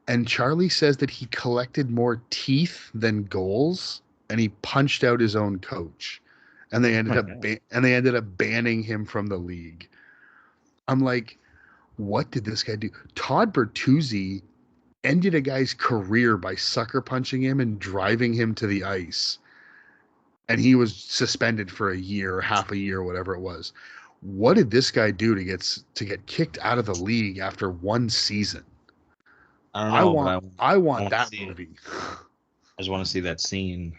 And Charlie says that he collected more teeth than goals, and he punched out his own coach, and they ended up banning him from the league. I'm like, what did this guy do? Todd Bertuzzi ended a guy's career by sucker punching him and driving him to the ice, and he was suspended for a year or half a year, whatever it was. What did this guy do to get kicked out of the league after one season? I don't I know, but want I I want want to that see it. movie. I just want to see that scene.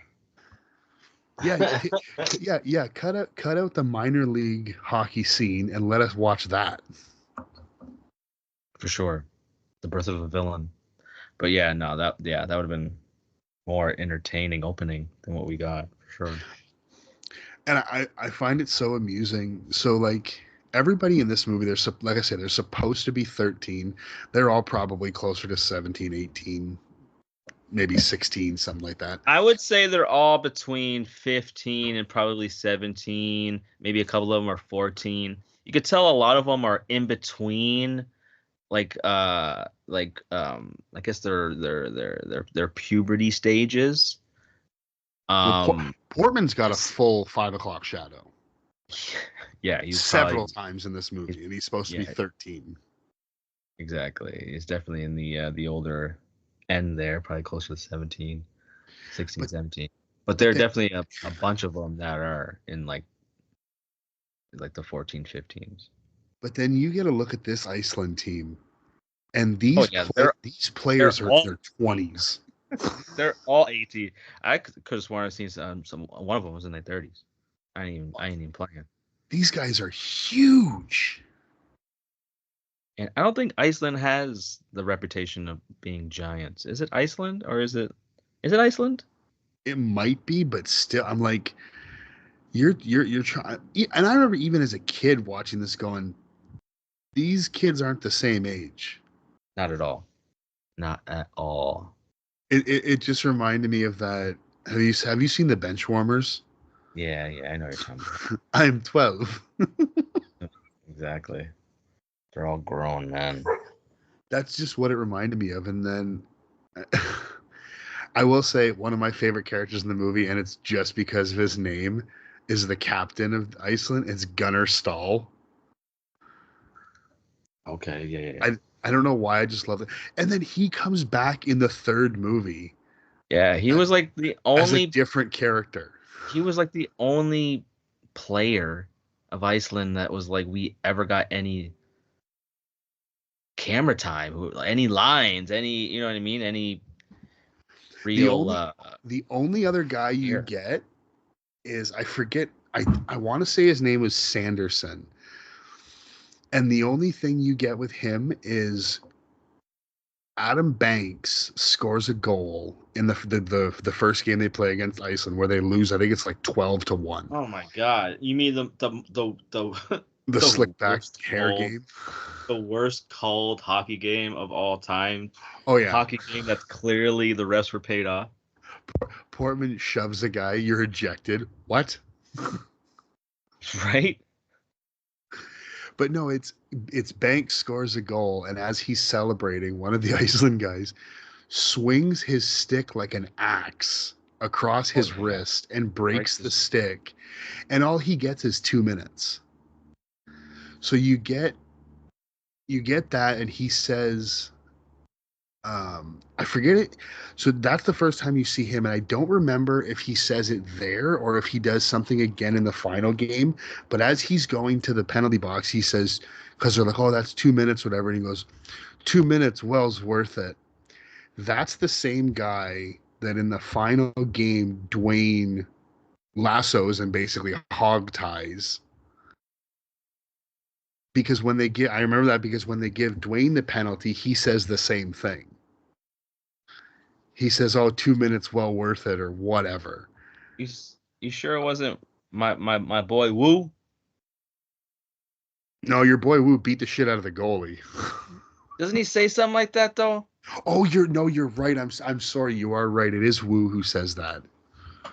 Yeah, yeah. Cut out the minor league hockey scene and let us watch that. For sure. The birth of a villain. But yeah, no, that would have been more entertaining opening than what we got, for sure. And I find it so amusing. So like everybody in this movie, like I said, they're supposed to be 13. They're all probably closer to 17, 18, maybe 16, something like that. I would say they're all between 15 and probably 17. Maybe a couple of them are 14. You could tell a lot of them are in between, I guess their puberty stages. Well, Um, Portman's got a just full 5 o'clock shadow yeah, he's several probably times in this he's, movie, and he's supposed to be yeah, 13. exactly. He's definitely in the older end there, probably closer to 17, 16, But 17. But but there are then definitely a bunch of them that are in like the 14, 15s. but then you get a look at this Iceland team, and Oh yeah, these they're players are in all their 20s. they're all 18. I could have sworn I've seen some one of them was in their 30s. I ain't even playing. These guys are huge. And I don't think Iceland has the reputation of being giants. Is it Iceland or is it Iceland? It might be, but still, I'm like, you're trying. And I remember even as a kid watching this, going, these kids aren't the same age. Not at all. Not at all. It just reminded me of that. Have you seen the Benchwarmers? Yeah, yeah, I know what you're talking about. I'm 12. Exactly. They're all grown men. That's just what it reminded me of. And then I will say one of my favorite characters in the movie, and it's just because of his name, is the captain of Iceland. It's Gunnar Stahl. Okay, yeah, yeah, yeah. I don't know why, I just love it. And then he comes back in the third movie Yeah, he a- was like the as a only different character. he was like the only player of Iceland that was like we ever got any camera time, any lines, any you know what I mean, any The real only the only other guy you here. get is, I forget, I want to say his name was Sanderson. And the only thing you get with him is Adam Banks scores a goal in the first game they play against Iceland where they lose. I think it's like 12-1. Oh my God! You mean the The the slick back worst hair called game. the worst called hockey game of all time? Oh A yeah, hockey game that's clearly the refs were paid off, Portman shoves a guy. You're ejected. What? right? But no, it's Banks scores a goal, and as he's celebrating, one of the Iceland guys swings his stick like an axe across Oh his yeah, wrist and breaks breaks the this. stick, and all he gets is 2 minutes. So you get that, and he says, I forget it. So that's the first time you see him, and I don't remember if he says it there or if he does something again in the final game. But as he's going to the penalty box, he says, because they're like, "Oh, that's 2 minutes, whatever," and he goes, "2 minutes, well's worth it." That's the same guy that in the final game Dwayne lassos and basically hog ties. Because when they get, I remember that because when they give Dwayne the penalty, he says the same thing. He says, "Oh, 2 minutes, well worth it," or whatever. You sure it wasn't my boy Woo? No, your boy Wu beat the shit out of the goalie. Doesn't he say something like that though? Oh, you're right. I'm sorry. You are right. It is Wu who says that,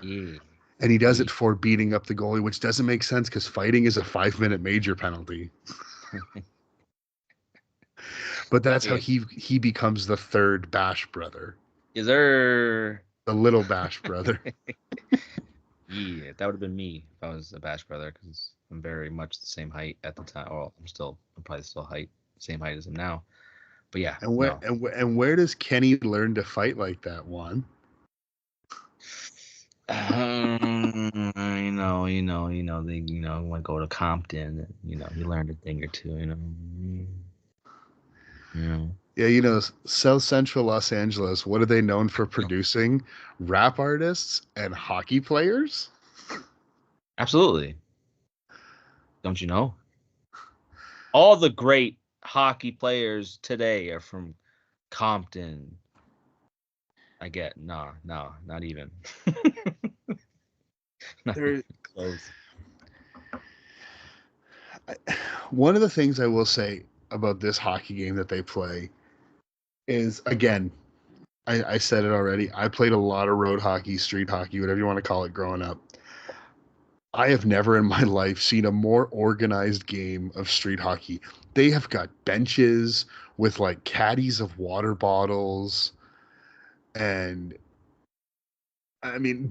Yeah, and he does yeah. it for beating up the goalie, which doesn't make sense because fighting is a 5 minute major penalty. But that's how Yeah. he becomes the third Bash brother, Is there? the little Bash brother. Yeah, that would have been me if I was a Bash brother because I'm very much the same height at the time. Well, I'm probably still same height as him now. But yeah, And where no. and where does Kenny learn to fight like that, Juan? They, want to go to Compton, and, you learned a thing or two, you know. Yeah, South Central Los Angeles, what are they known for producing? Rap artists and hockey players? Absolutely. Don't you know? All the great hockey players today are from Compton. I get, no, not even. Not There even close. One of the things I will say about this hockey game that they play is, again, I said it already. I played a lot of road hockey, street hockey, whatever you want to call it, growing up. I have never in my life seen a more organized game of street hockey. They have got benches with like caddies of water bottles. And I mean,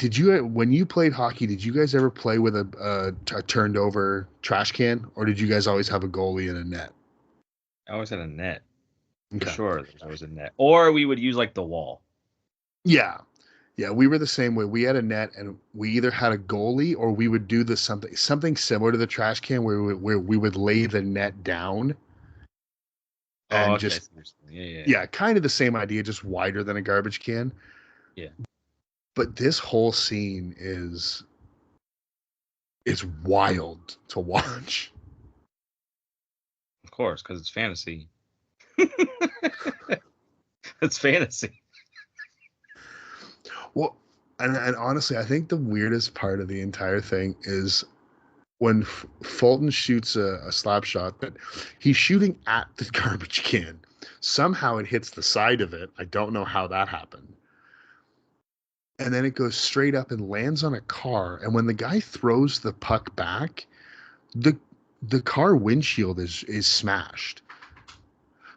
when you played hockey, did you guys ever play with a turned over trash can, or did you guys always have a goalie and a net? I always had a net. For Okay. sure, there's always a net. Or we would use like the wall. Yeah. Yeah, we were the same way. We had a net, and we either had a goalie or we would do something similar to the trash can where we would lay the net down Oh, and okay. just Yeah. yeah, kind of the same idea, just wider than a garbage can. Yeah. But this whole scene is wild to watch. Of course, because it's fantasy. It's fantasy. Well, and honestly, I think the weirdest part of the entire thing is when Fulton shoots a slap shot that he's shooting at the garbage can. Somehow it hits the side of it. I don't know how that happened. And then it goes straight up and lands on a car. And when the guy throws the puck back, the the car windshield is smashed.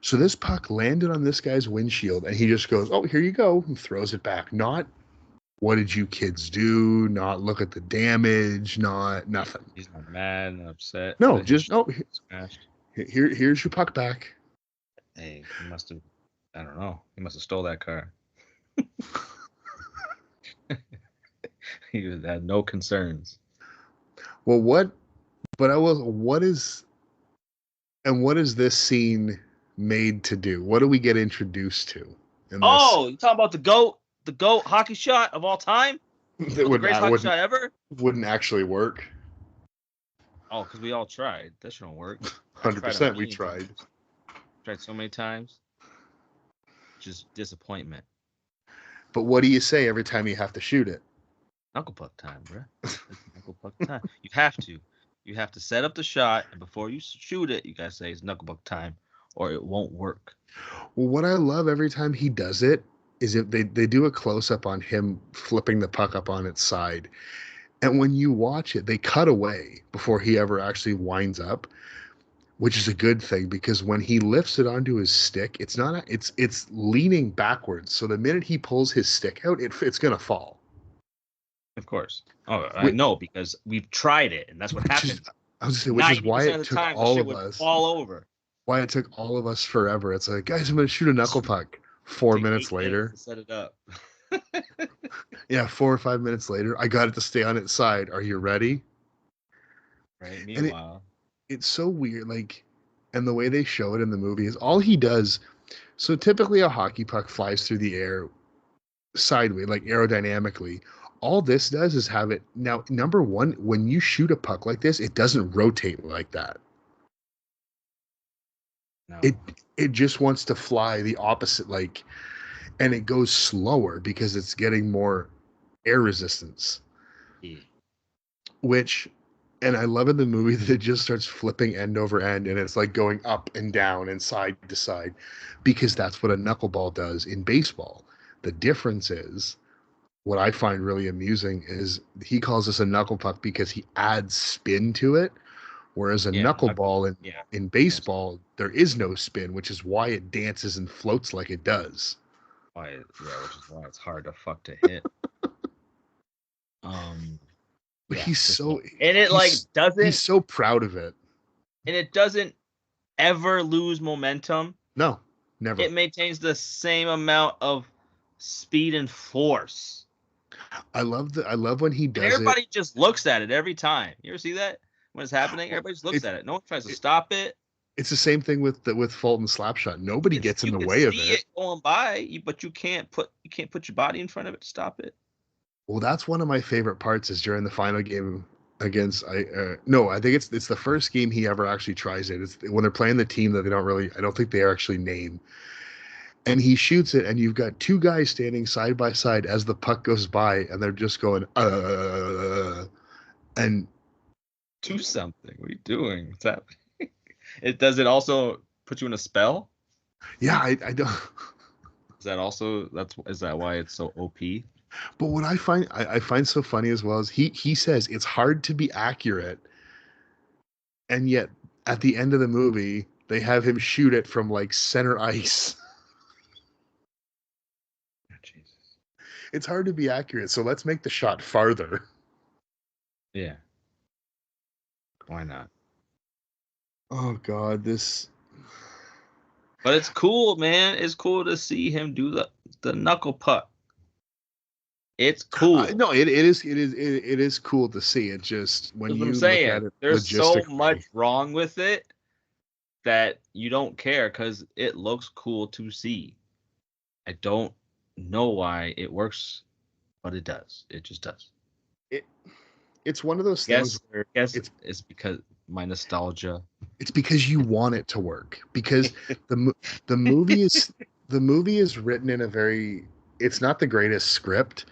So this puck landed on this guy's windshield, and he just goes, "Oh, here you go," and throws it back. Not, "What did you kids do?" Not, "Look at the damage." Not nothing. He's not mad and upset. No, That his just, "Oh, smashed. here's your puck back." Hey, he must have. I don't know. He must have stole that car. He had no concerns. Well, what is this scene made to do? What do we get introduced to in this? Oh, you talking about the GOAT hockey shot of all time? That The greatest hockey shot ever? wouldn't actually work. Oh, because we all tried. That shouldn't work. 100% we tried. Tried so many times. Just disappointment. But what do you say every time you have to shoot it? Knuckle puck time, bro. Knuckle puck time. You have to. You have to set up the shot, and before you shoot it, you gotta say it's knuckle puck time, or it won't work. Well, what I love every time he does it is if they do a close up on him flipping the puck up on its side. And when you watch it, they cut away before he ever actually winds up, which is a good thing because when he lifts it onto his stick, it's leaning backwards. So the minute he pulls his stick out, it's gonna fall. Of course. Oh, I know because we've tried it, and that's what happened. I was gonna say, which is why it took all of us fall over. Why it took all of us forever. It's like, guys, I'm gonna shoot a knuckle puck. 4 minutes later, to set it up. Yeah, 4 or 5 minutes later, I got it to stay on its side. Are you ready? Right. Meanwhile, it's so weird. Like, and the way they show it in the movie is all he does. So typically, a hockey puck flies through the air sideways, like aerodynamically. All this does is have it now. Number one, when you shoot a puck like this, it doesn't rotate like that. no. It just wants to fly the opposite, like, and it goes slower because it's getting more air resistance. Yeah. Which, and I love in the movie that it just starts flipping end over end, and it's like going up and down and side to side, because that's what a knuckleball does in baseball. The difference is, what I find really amusing is he calls this a knuckle puck because he adds spin to it, whereas a knuckleball in baseball, there is no spin, which is why it dances and floats like it does. Which is why it's hard to fuck to hit. But he's so he's so proud of it, and it doesn't ever lose momentum. No, never. It maintains the same amount of speed and force. I love when he does it. Everybody just looks at it every time. You ever see that when it's happening? Everybody just looks at it. No one tries to stop it. It's the same thing with Fulton Slapshot. Nobody gets in the way of it. Going by, but you can't put your body in front of it to stop it. Well, that's one of my favorite parts is during the final game against I think it's the first game he ever actually tries it. It's when they're playing the team that I don't think they actually name. And he shoots it, and you've got two guys standing side by side as the puck goes by, and they're just going, and do something. What are you doing? What's happening? Does it also put you in a spell? Yeah, I don't. Is that also is that why it's so OP? But what I find so funny as well is he says it's hard to be accurate, and yet at the end of the movie they have him shoot it from like center ice. Oh, Jesus. It's hard to be accurate, so let's make the shot farther. Yeah. Why not? Oh God, this. But it's cool, man. It's cool to see him do the knuckle puck. It's cool. No, it is cool to see. It just when That's what I'm you look at saying. it There's so logistically, much wrong with it that you don't care because it looks cool to see. I don't know why it works, but it does. It just does. it it's one of those things Guess where guess it's it's because my nostalgia. it's because you want it to work because the mo- the movie is the movie is written in a very it's not the greatest script,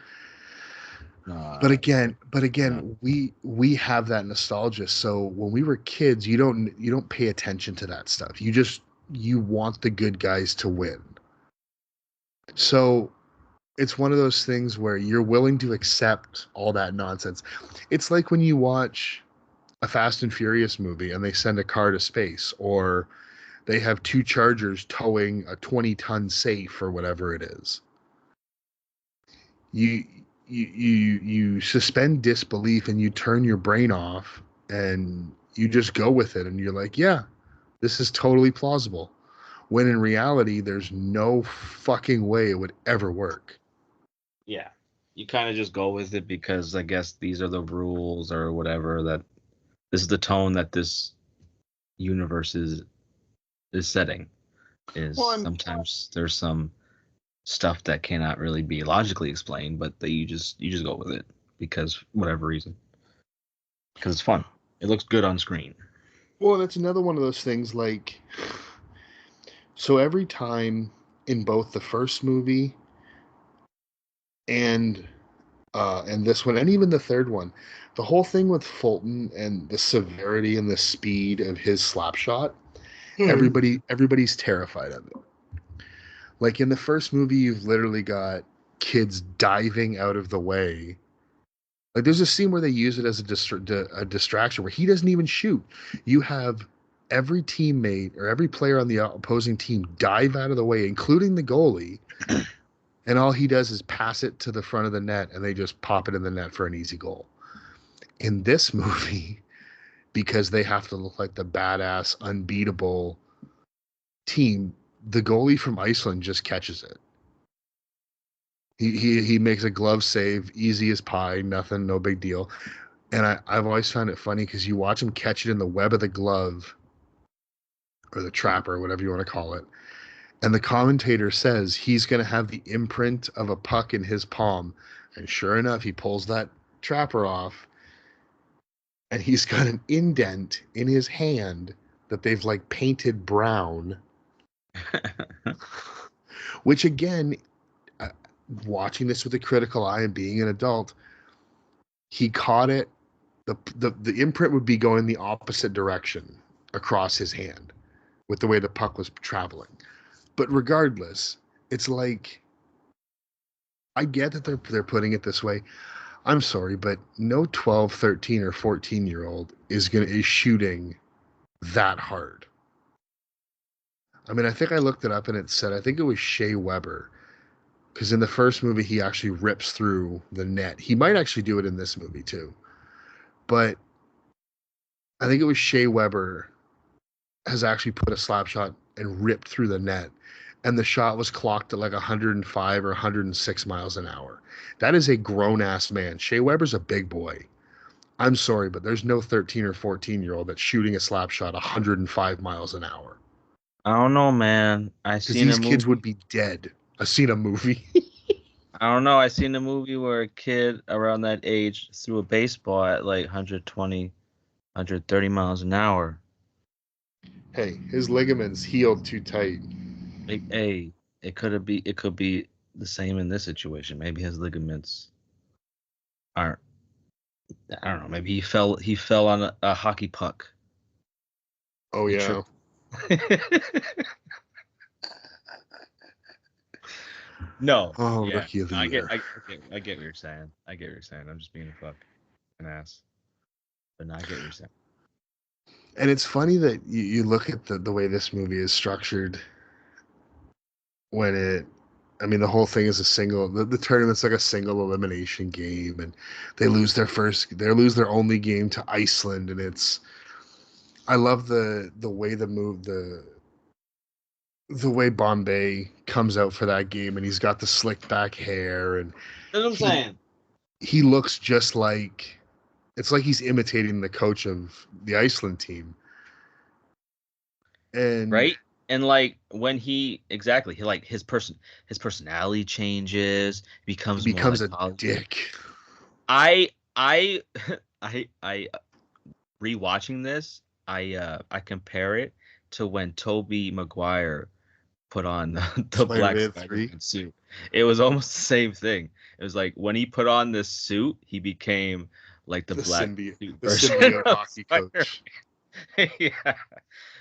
but Uh, again but no. again we have that nostalgia, so when we were kids you don't pay attention to that stuff, you want the good guys to win, so it's one of those things where you're willing to accept all that nonsense. It's like when you watch a Fast and Furious movie and they send a car to space, or they have two chargers towing a 20-ton safe or whatever it is. You you suspend disbelief and you turn your brain off and you just go with it and you're like, yeah, this is totally plausible. When in reality, there's no fucking way it would ever work. Yeah. You kind of just go with it because I guess these are the rules or whatever that this is the tone that this universe is setting. Is Well, and sometimes there's some stuff that cannot really be logically explained, but that you just go with it because whatever reason. Because it's fun. It looks good on screen. well, that's another one of those things like so every time in both the first movie and and this one, and even the third one, the whole thing with Fulton and the severity and the speed of his slap shot, everybody's terrified of it. Like in the first movie, you've literally got kids diving out of the way. Like there's a scene where they use it as a distraction where he doesn't even shoot. You have every teammate or every player on the opposing team dive out of the way, including the goalie, and all he does is pass it to the front of the net, and they just pop it in the net for an easy goal. In this movie, because they have to look like the badass, unbeatable team, the goalie from Iceland just catches it. He makes a glove save, easy as pie, nothing, no big deal. And I've always found it funny because you watch him catch it in the web of the glove or the trapper, whatever you want to call it. And the commentator says he's going to have the imprint of a puck in his palm. And sure enough, he pulls that trapper off and he's got an indent in his hand that they've like painted brown, which again, uh, watching this with a critical eye and being an adult, he caught it. The imprint would be going the opposite direction across his hand with the way the puck was traveling. But regardless, it's like I get that they're putting it this way. I'm sorry, but no 12, 13, or 14-year-old is shooting that hard. I mean, I think I looked it up and it said I think it was Shea Weber because in the first movie he actually rips through the net. He might actually do it in this movie too, but I think it was Shea Weber has actually put a slap shot and ripped through the net, and the shot was clocked at like 105 or 106 miles an hour. That is a grown ass man. Shea Weber's a big boy. I'm sorry, but there's no 13 or 14-year-old that's shooting a slap shot 105 miles an hour I don't know, man. because these kids would be dead. I've seen a movie. I don't know. I seen a movie where a kid around that age threw a baseball at like 120, 130 miles an hour. Hey, his ligaments healed too tight. Hey, it could be the same in this situation. Maybe his ligaments aren't. I don't know. Maybe he fell on a hockey puck. Oh He yeah. tripped. No, Oh, yeah, rookie of the I get, year. I get what you're saying. I get what you're saying. I'm just being a fucking ass, but no, I get what you're saying. And it's funny that you look at the way this movie is structured when it I mean the whole thing is a single the tournament's like a single elimination game, and they lose their only game to Iceland, and it's I love the way the way Bombay comes out for that game, and he's got the slick back hair, and That's what I'm he saying. he looks just like it's like he's imitating the coach of the Iceland team. And Right? And like when he exactly he like his personality changes, he becomes more becomes like a collegiate. dick. I I rewatching this, I compare it to when Toby Maguire put on the black Spider-Man 3, Spider-Man suit. It was almost the same thing. It was like when he put on this suit, he became like the black suit the version symbiote of hockey Spider-Man. coach. Yeah.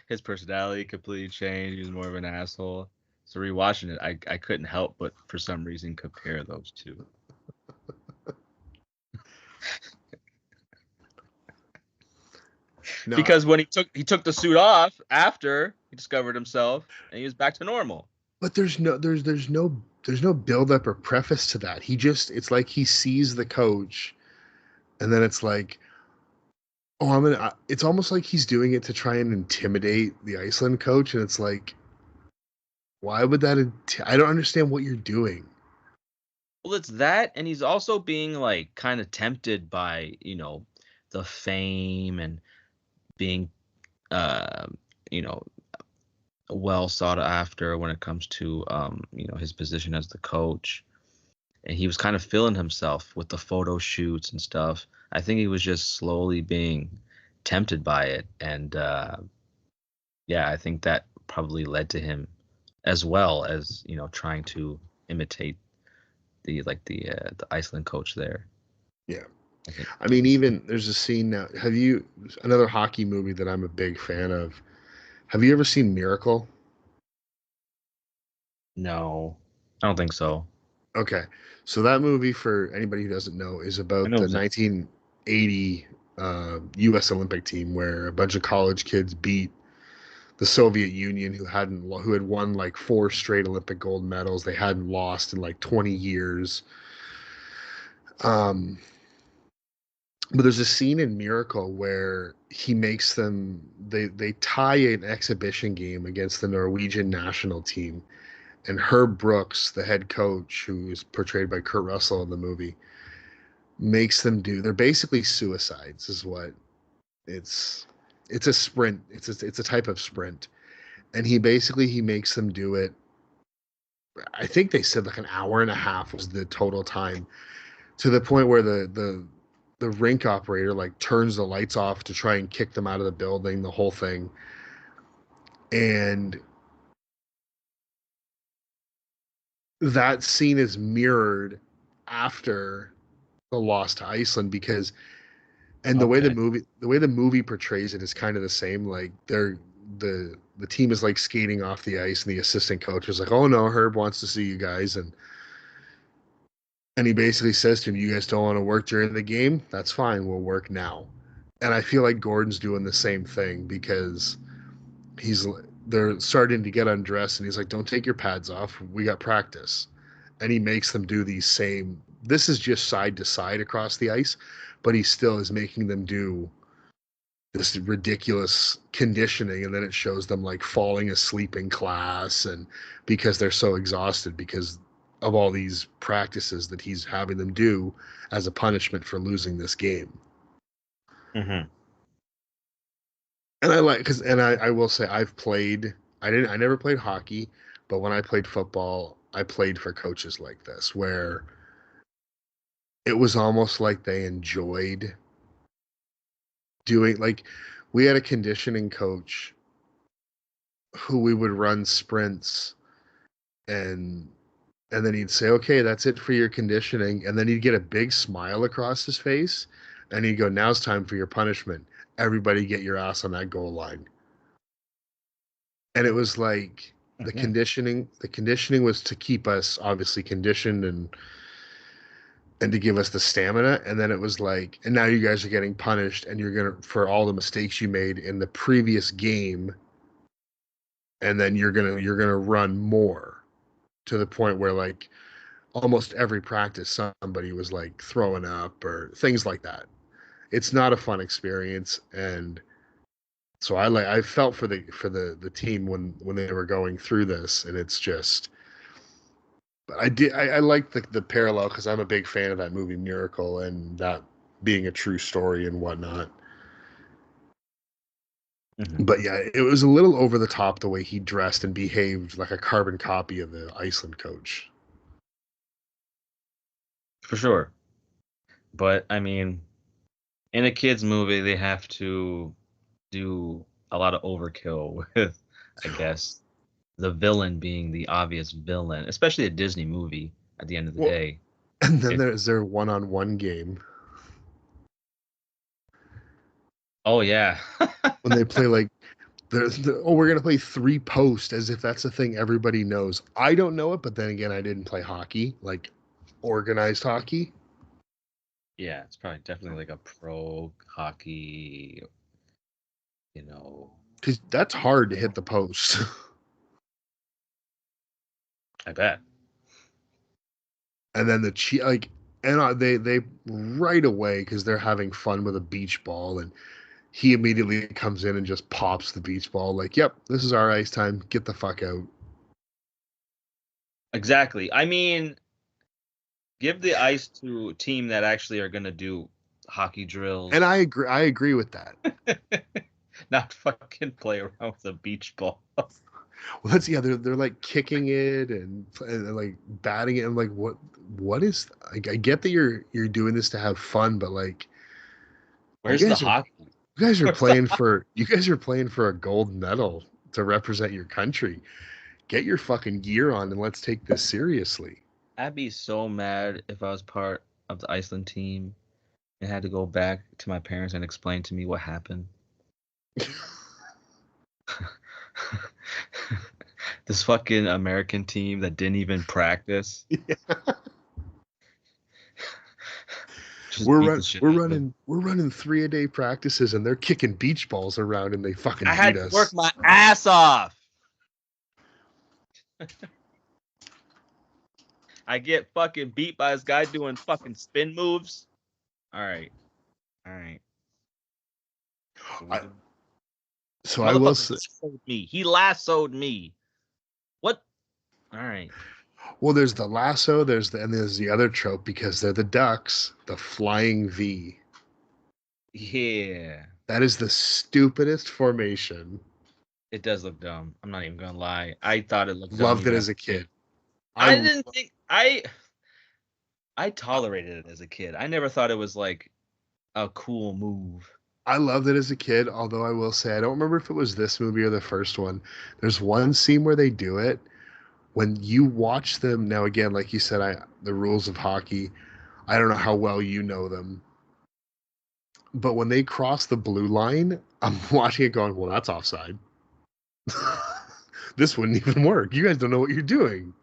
His personality completely changed. He was more of an asshole. So rewatching it, I couldn't help but for some reason compare those two. No, Because when he took the suit off after he discovered himself and he was back to normal. but there's no build up or preface to that. He just it's like he sees the coach, and then it's like, oh, it's almost like he's doing it to try and intimidate the Iceland coach, and it's like, why would that? I don't understand what you're doing. Well, it's that, and he's also being like kind of tempted by, the fame and being uh, you know, well sought after when it comes to his position as the coach. And he was kind of feeling himself with the photo shoots and stuff. I think he was just slowly being tempted by it, and yeah, I think that probably led to him, as well as trying to imitate the Iceland coach there. Yeah, I think I mean, even there's a scene now. Have you another hockey movie that I'm a big fan of? Have you ever seen Miracle? no, I don't think so. Okay, so that movie, for anybody who doesn't know, is I about know it the was 1980 U.S. Olympic team where a bunch of college kids beat the Soviet Union, who had won like four straight Olympic gold medals. They hadn't lost in like 20 years. Um, but there's a scene in Miracle where he makes them they tie an exhibition game against the Norwegian national team, and Herb Brooks, the head coach, who is portrayed by Kurt Russell in the movie, makes them do. They're basically suicides, is what it's. It's a sprint. It's a type of sprint, and he makes them do it. I think they said like an hour and a half was the total time, to the point where the rink operator like turns the lights off to try and kick them out of the building, the whole thing. And that scene is mirrored after the loss to Iceland, because and okay. the way the movie portrays it is kind of the same. Like the team is like skating off the ice, and the assistant coach is like, "Oh no, Herb wants to see you guys," and he basically says to him, "You guys don't want to work during the game? That's fine. We'll work now." And I feel like Gordon's doing the same thing, because he's they're starting to get undressed, and he's like, "Don't take your pads off. We got practice." And he makes them do these same. This is just side to side across the ice, but he still is making them do this ridiculous conditioning, and then it shows them like falling asleep in class, and because they're so exhausted because of all these practices that he's having them do as a punishment for losing this game. Hmm. And I like because and I will say I never played hockey, but when I played football, I played for coaches like this, where it was almost like they enjoyed doing, like, we had a conditioning coach who we would run sprints, and then he'd say, "Okay, that's it for your conditioning," and then he'd get a big smile across his face, and he'd go, "Now's time for your punishment. Everybody get your ass on that goal line." and it was like Yeah. the conditioning was to keep us obviously conditioned and to give us the stamina. And then it was like, and now you guys are getting punished and you're gonna for all the mistakes you made in the previous game, and then you're gonna run more to the point where like almost every practice somebody was like throwing up or things like that. It's not a fun experience. And so I felt for the team when they were going through this, and it's just but I like the parallel because I'm a big fan of that movie Miracle and that being a true story and whatnot. Hmm. But yeah, it was a little over the top the way he dressed and behaved like a carbon copy of the Iceland coach. For sure. But I mean, in a kids movie, they have to do a lot of overkill with, I guess, the villain being the obvious villain, especially a Disney movie at the end of the Well, day. and then It, there's their one-on-one game oh yeah. when they play like oh, we're gonna play three post as if that's a thing everybody knows. I don't know it, but then again, I didn't play hockey, like organized hockey, Yeah, it's probably definitely like a pro hockey, you know. because that's hard to hit the post. I bet. And then like, and they right away because they're having fun with a beach ball, and he immediately comes in and just pops the beach ball. Like, yep, this is our ice time. Get the fuck out. Exactly. I mean, give the ice to a team that actually are going to do hockey And drills, I agree with that. not fucking play around with a beach ball. Well, that's yeah. They're like kicking it and like batting it. I'm like, what is? Like, I get that you're doing this to have fun, but like, you Where's the guys are hockey? Where's the you guys are playing for a gold medal to represent your country. Get your fucking gear on and let's take this seriously. I'd be so mad if I was part of the Iceland team and had to go back to my parents and explain to me what happened. This fucking American team that didn't even practice just beat the shit out of them. We're running 3-a-day practices and they're kicking beach balls around and they fucking I beat had to work us. my ass off. I get fucking beat by this guy doing fucking spin moves. All right, all right. So we I, do. so I will Motherfucker say, lassoed me. He lassoed me. What? All right. well, there's the lasso, there's the other trope because they're the ducks, the flying V. Yeah. That is the stupidest formation. It does look dumb. I'm not even gonna lie. I thought it looked dumb Loved it even as as a a kid. kid. I I didn't think I tolerated it as a kid. I never thought it was like a cool move. I loved it as a kid, although I will say I don't remember if it was this movie or the first one. There's one scene where they do it when you watch them now again, like you said, the rules of hockey, I don't know how well you know them, but when they cross the blue line, I'm watching it going, well, that's offside. This wouldn't even work. You guys don't know what you're doing.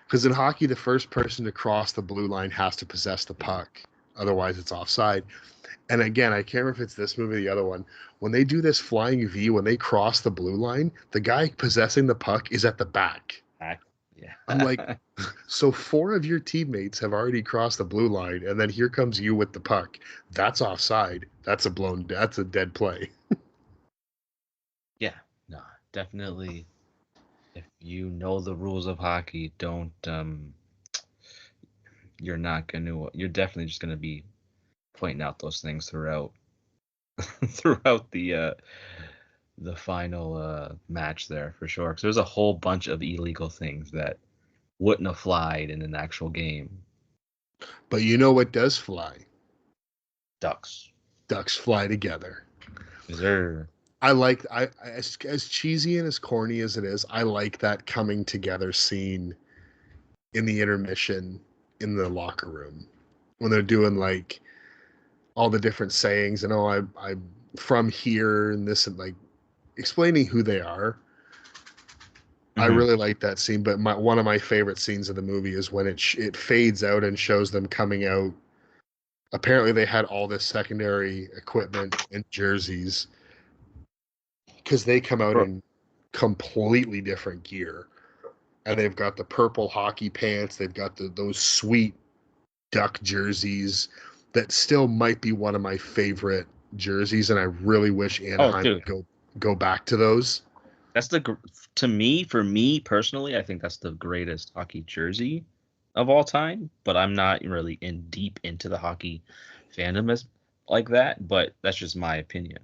Because in hockey, the first person to cross the blue line has to possess the puck. Otherwise, it's offside. And again, I can't remember if it's this movie or the other one. When they do this flying V, when they cross the blue line, the guy possessing the puck is at the back. I'm like, Yeah. so four of your teammates have already crossed the blue line, and then here comes you with the puck. That's offside. That's a dead play. Yeah. No, definitely. If you know the rules of hockey, don't you're not gonna you're definitely just gonna be pointing out those things throughout throughout the final match there for sure. Because there's a whole bunch of illegal things that wouldn't have flied in an actual game. But you know what does fly? Ducks. Ducks fly together. Is there? As cheesy and as corny as it is, I like that coming together scene in the intermission in the locker room when they're doing like all the different sayings and I'm from here and this and like explaining who they are. I Mhm. really like that scene, but one of my favorite scenes of the movie is when it fades out and shows them coming out. Apparently, they had all this secondary equipment and jerseys because they come out Bro- in completely different gear, and they've got the purple hockey pants. They've got those sweet duck jerseys that still might be one of my favorite jerseys, and I really wish Oh, Anaheim dude, would go back to those. that's to me, for me personally, I think that's the greatest hockey jersey of all time. But I'm not really in deep into the hockey fandom as like that. But that's just my opinion.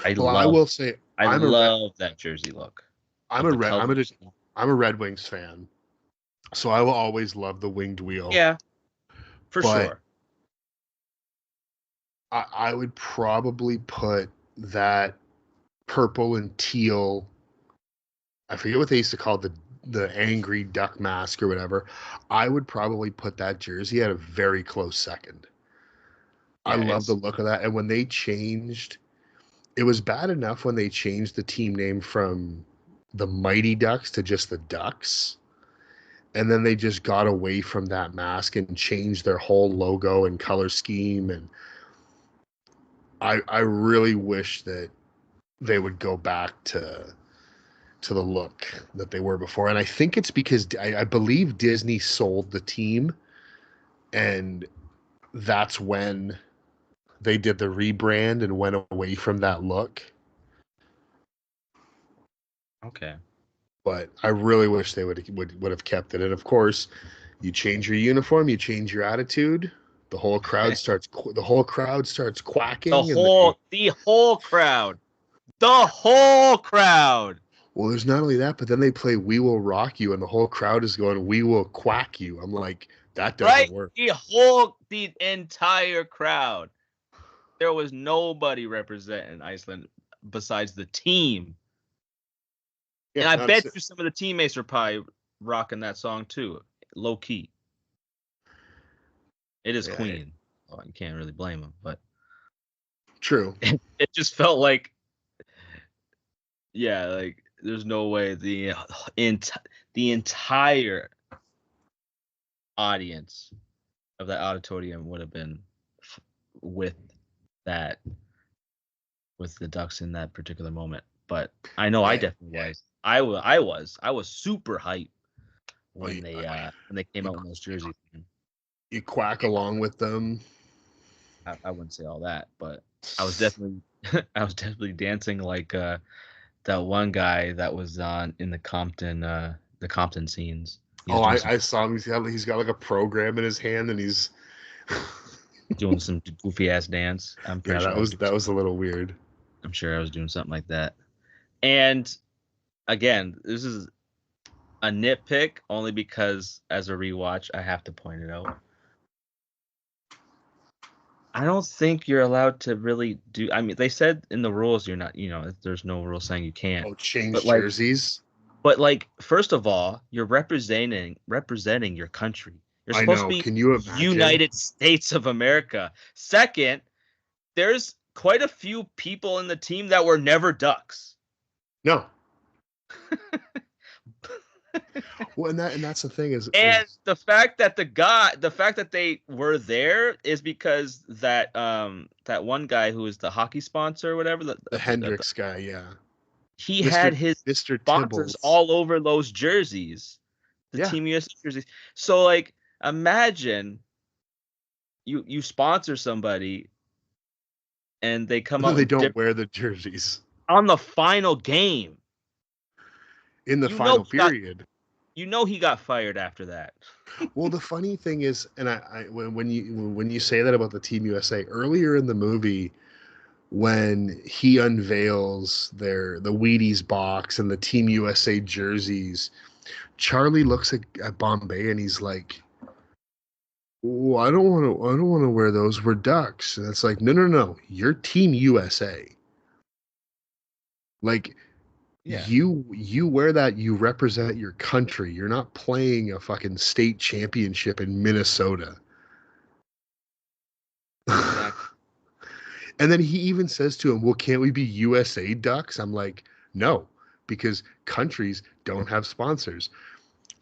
I Well, I love will say I love that jersey look I'm of a the red I'm a colors. I'm a Red Wings fan, so I will always love the winged wheel. Yeah, for But sure. I would probably put that purple and teal. I forget what they used to call the angry duck mask or whatever. I would probably put that jersey at a very close second. I Yeah, love the it's look of that. And when they changed, it was bad enough when they changed the team name from the Mighty Ducks to just the Ducks. And then they just got away from that mask and changed their whole logo and color scheme. And I really wish that they would go back to the look that they were before. And I think it's because I believe Disney sold the team, and that's when they did the rebrand and went away from that look. okay. But I really wish they would have kept it. And of course, you change your uniform, you change your attitude. The whole crowd starts quacking, and they The whole crowd, the whole crowd, well, there's not only that, but then they play "We Will Rock You," and the whole crowd is going "We Will Quack You." I'm like, that doesn't right? work. The entire crowd. There was nobody representing Iceland besides the team. Yeah, And I not bet a, you some of the teammates are probably rocking that song too, low key. It is yeah, Queen. Oh, you can't really blame them, but true. it just felt like, yeah, like there's no way the entire audience of that auditorium would have been with that with the Ducks in that particular moment. But I know I Yeah, definitely was. I was super hyped well, when they came you, out in those jerseys. you quack along with them. I wouldn't say all that, but I was definitely I was definitely dancing like that one guy that was on in the Compton scenes. He was Oh, I saw him. He's got like a program in his hand, and he's doing some goofy ass dance. yeah. That was a little weird. I'm sure I was doing something like that. And again, this is a nitpick only because as a rewatch, I have to point it out. I don't think you're allowed to really do. I mean, they said in the rules you're not. There's no rule saying you can't. Oh, But change like, jerseys. first of all, you're representing your country. You're I supposed to know. be Can you imagine? United States of America. Second, there's quite a few people in the team that were never Ducks. No. Well, and that's the thing And is the fact that they were there is because that one guy who is the hockey sponsor or whatever, the Hendrix guy. Yeah, he Mister had his Mister sponsors Tibbles. all over those jerseys, the Yeah, Team USA jerseys. So like, imagine you sponsor somebody and they come but then out they in don't different wear the jerseys on the final game. in the You know final he got period. he got fired after that. Well, the funny thing is, and when you say that about the Team USA earlier in the movie, when he unveils the Wheaties box and the Team USA jerseys, Charlie looks at Bombay and he's like, "Oh, I don't want to wear those. We're ducks." And it's like, no, you're Team USA. Like Yeah, you wear that, you represent your country. You're not playing a fucking state championship in Minnesota. exactly. And then he even says to him, "Well, can't we be USA Ducks?" I'm like, "No, because countries don't have sponsors.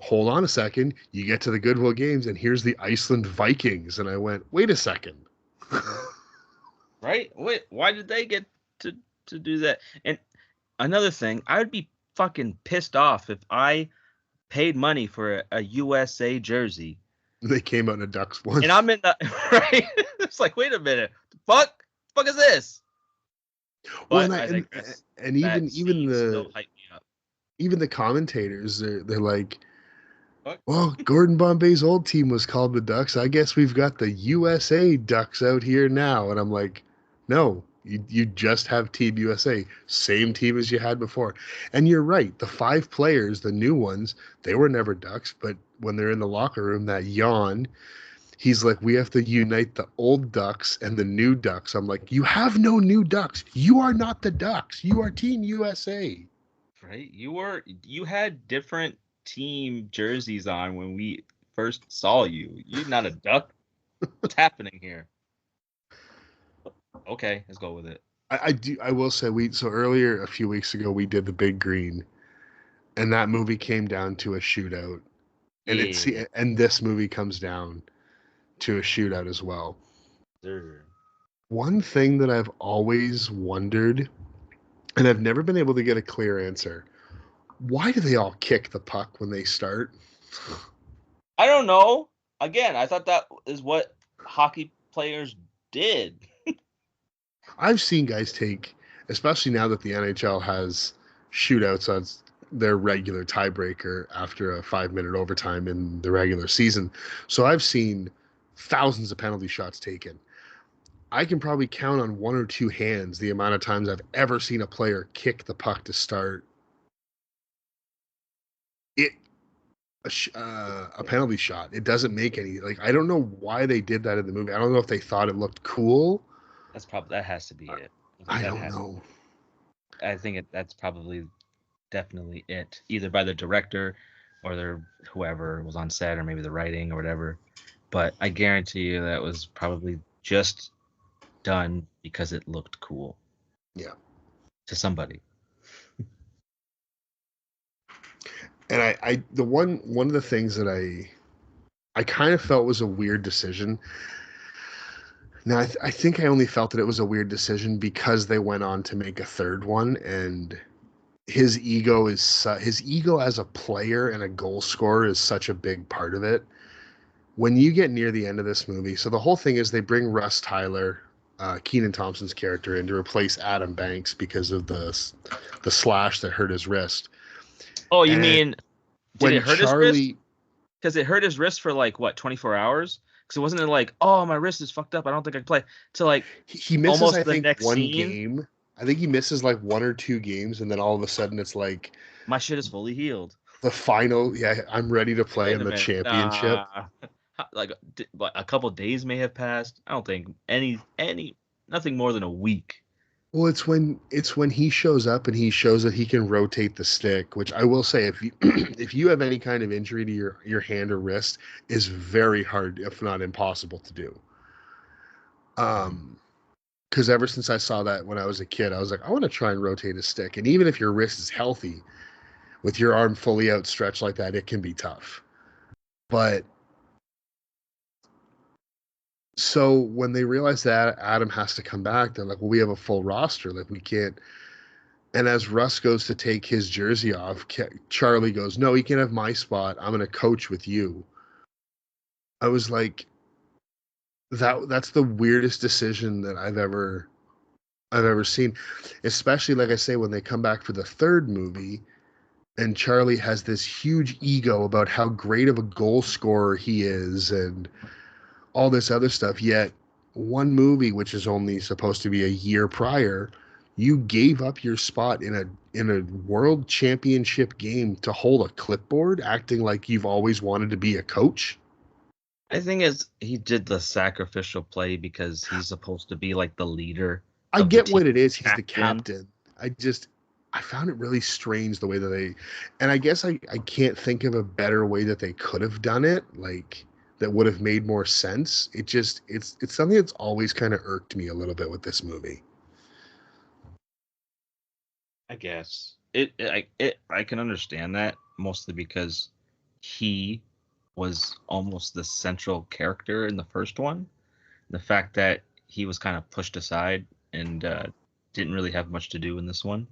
Hold on a second. You get to the Goodwill Games, and here's the Iceland Vikings. And I went, wait a second. Right? Wait, why did they get to do that? And another thing, I would be fucking pissed off if I paid money for a USA jersey They came out in a Ducks and once. I'm in the right. It's like, wait a minute, fuck is this? Well, But I think and that even scene still the hyped me up. even the commentators, they're like, What? well, Gordon Bombay's old team was called the Ducks. I guess we've got the USA Ducks out here now. And I'm like, no, you just have Team USA, same team as you had before. And you're right. The 5 players, the new ones, they were never Ducks. But when they're in the locker room, that yawn, he's like, we have to unite the old Ducks and the new Ducks. I'm like, you have no new Ducks. You are not the Ducks. You are Team USA. Right? You had different team jerseys on when we first saw you. You're not a duck. What's happening here? Okay, let's go with it. I will say so earlier a few weeks ago we did the Big Green, and that movie came down to a shootout, Yeah, and this movie comes down to a shootout as well. sir. One thing that I've always wondered, and I've never been able to get a clear answer, why do they all kick the puck when they start? I don't know. Again, I thought that is what hockey players did. I've seen guys take, especially now that the NHL has shootouts as their regular tiebreaker after a 5-minute overtime in the regular season. So I've seen thousands of penalty shots taken. I can probably count on 1 or 2 hands the amount of times I've ever seen a player kick the puck to start it a penalty shot. It doesn't make any, like, I don't know why they did that in the movie. I don't know if they thought it looked cool. That has to be it. I don't know. I think that's probably definitely it. Either by the director or whoever was on set or maybe the writing or whatever. But I guarantee you that was probably just done because it looked cool. Yeah. To somebody. And the one of the things that I kind of felt was a weird decision. Now I think I only felt that it was a weird decision because they went on to make a third one, and his ego as a player and a goal scorer is such a big part of it. When you get near the end of this movie, so the whole thing is they bring Russ Tyler, Keenan Thompson's character, in to replace Adam Banks because of the slash that hurt his wrist. Oh, you And mean did it hurt his wrist? Charlie, Because it hurt his wrist for like what 24 hours? Because it wasn't like, oh, my wrist is fucked up, I don't think I can play. To like he misses, I almost the think, next one scene, game. I think he misses like 1 or 2 games, and then all of a sudden it's like my shit is fully healed. the final. Yeah, I'm ready to play Wait in a the minute, championship. like a couple days may have passed. I don't think nothing more than a week. Well, it's when he shows up and he shows that he can rotate the stick, which I will say, if you if you have any kind of injury to your hand or wrist, is very hard, if not impossible, to do. Because ever since I saw that when I was a kid, I was like, I want to try and rotate a stick. And even if your wrist is healthy, with your arm fully outstretched like that, it can be tough. But so when they realize that Adam has to come back, they're like, well, we have a full roster. Like, we can't. And as Russ goes to take his jersey off, Charlie goes, no, he can have my spot. I'm going to coach with you. I was like, that's the weirdest decision that I've ever seen. Especially, like I say, when they come back for the third movie and Charlie has this huge ego about how great of a goal scorer he is and all this other stuff. Yet one movie, which is only supposed to be a year prior, you gave up your spot in a world championship game to hold a clipboard, acting like you've always wanted to be a coach. I think he did the sacrificial play because he's supposed to be like the leader I of the get team, what it is. He's the captain. captain. I found it really strange the way that and I guess I can't think of a better way that they could have done it. Like, that would have made more sense. It's something that's always kind of irked me a little bit with this movie. I guess. I can understand that mostly because he was almost the central character in the first one. The fact that he was kind of pushed aside and didn't really have much to do in this one,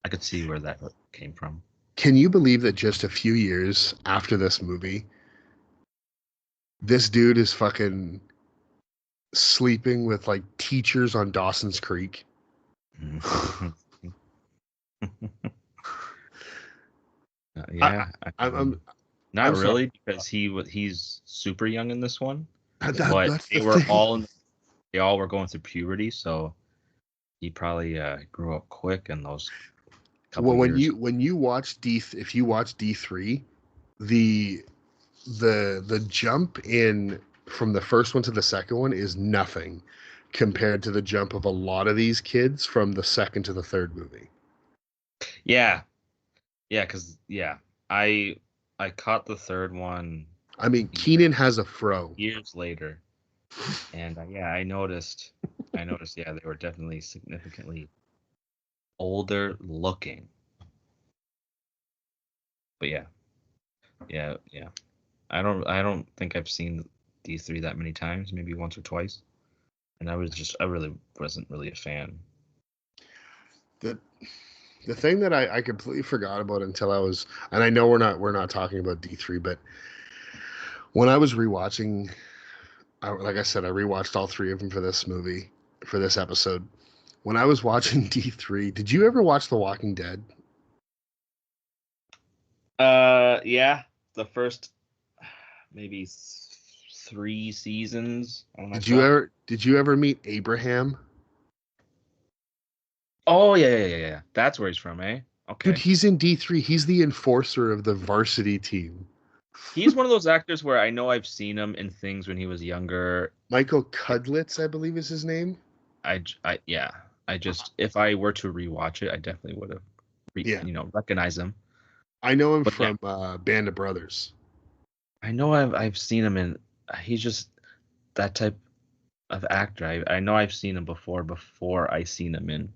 I could see where that came from. Can you believe that just a few years after this movie, this dude is fucking sleeping with like teachers on Dawson's Creek? I, Yeah, I I, mean, I'm not I'm sorry. really because he's super young in this one, but That's the thing. they all were going through puberty, so he probably grew up quick in those couple Well, years. when you watch if you watch D3, the the jump in from the first one to the second one is nothing compared to the jump of a lot of these kids from the second to the third movie. Yeah, yeah, because I I caught the third one I mean, years Keenan has a fro. years later, and I noticed, yeah, they were definitely significantly older looking. But yeah. I don't think I've seen these three that many times, maybe once or twice. And I really wasn't really a fan. The the thing that I completely forgot about until I was, and I know we're not talking about D3, but when I was rewatching, like I said, I rewatched all three of them for this movie, for this episode. When I was watching D3, did you ever watch The Walking Dead? Yeah, the first maybe 3 seasons when I stopped. Did you ever meet Abraham? Oh yeah. That's where he's from, eh? Dude, Okay. he's in D3. He's the enforcer of the varsity team. He's one of those actors where I know I've seen him in things when he was younger. Michael It, Cudlitz, I believe is his name. yeah. I just if I were to rewatch it, I definitely would have, Yeah. recognized him. I know him But yeah, from Band of Brothers. I know I've seen him in. He's just that type of actor. I know I've seen him before I seen him in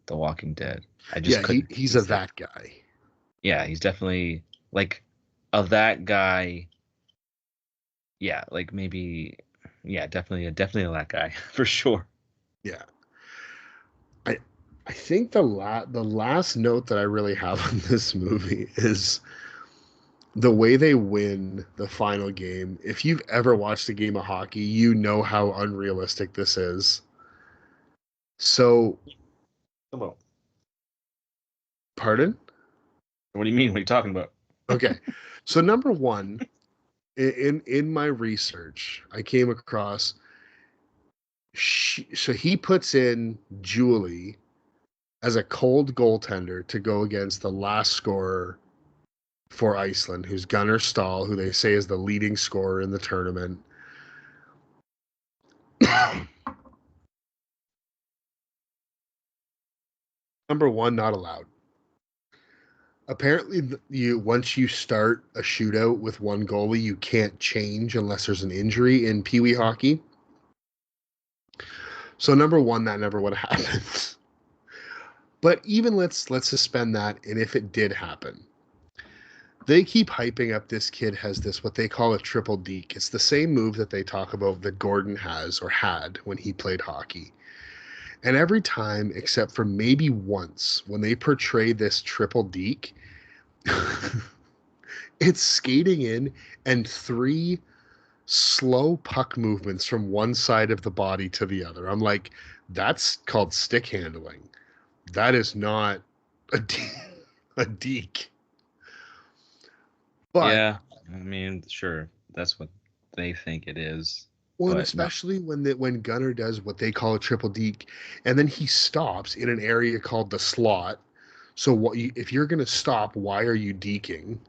The Walking Dead. I just Yeah, couldn't he's a place it. that guy. Yeah, he's definitely like a that guy. Yeah, like maybe. Yeah, definitely a that guy for sure. Yeah. I I think the last note that I really have on this movie is the way they win the final game. If you've ever watched a game of hockey, you know how unrealistic this is. So, Well, pardon? what do you mean? What are you talking about? Okay. So number one, in my research, I came across so he puts in Julie as a cold goaltender to go against the last scorer for Iceland, who's Gunnar Stahl, who they say is the leading scorer in the tournament. Number one, not allowed. Apparently, you once you start a shootout with one goalie, you can't change unless there's an injury in Pee Wee hockey. So number one, that never would have happened. But even let's suspend that, and if it did happen, they keep hyping up this kid has this what they call a triple deke. It's the same move that they talk about that Gordon has or had when he played hockey. And every time, except for maybe once, when they portray this triple deke, it's skating in and three slow puck movements from one side of the body to the other. I'm like, that's called stick handling. That is not a, a deke. But Yeah, I mean, sure, that's what they think it is, well, and but no. especially when Gunner does what they call a triple deke, and then he stops in an area called the slot. So if you're gonna stop, why are you deking?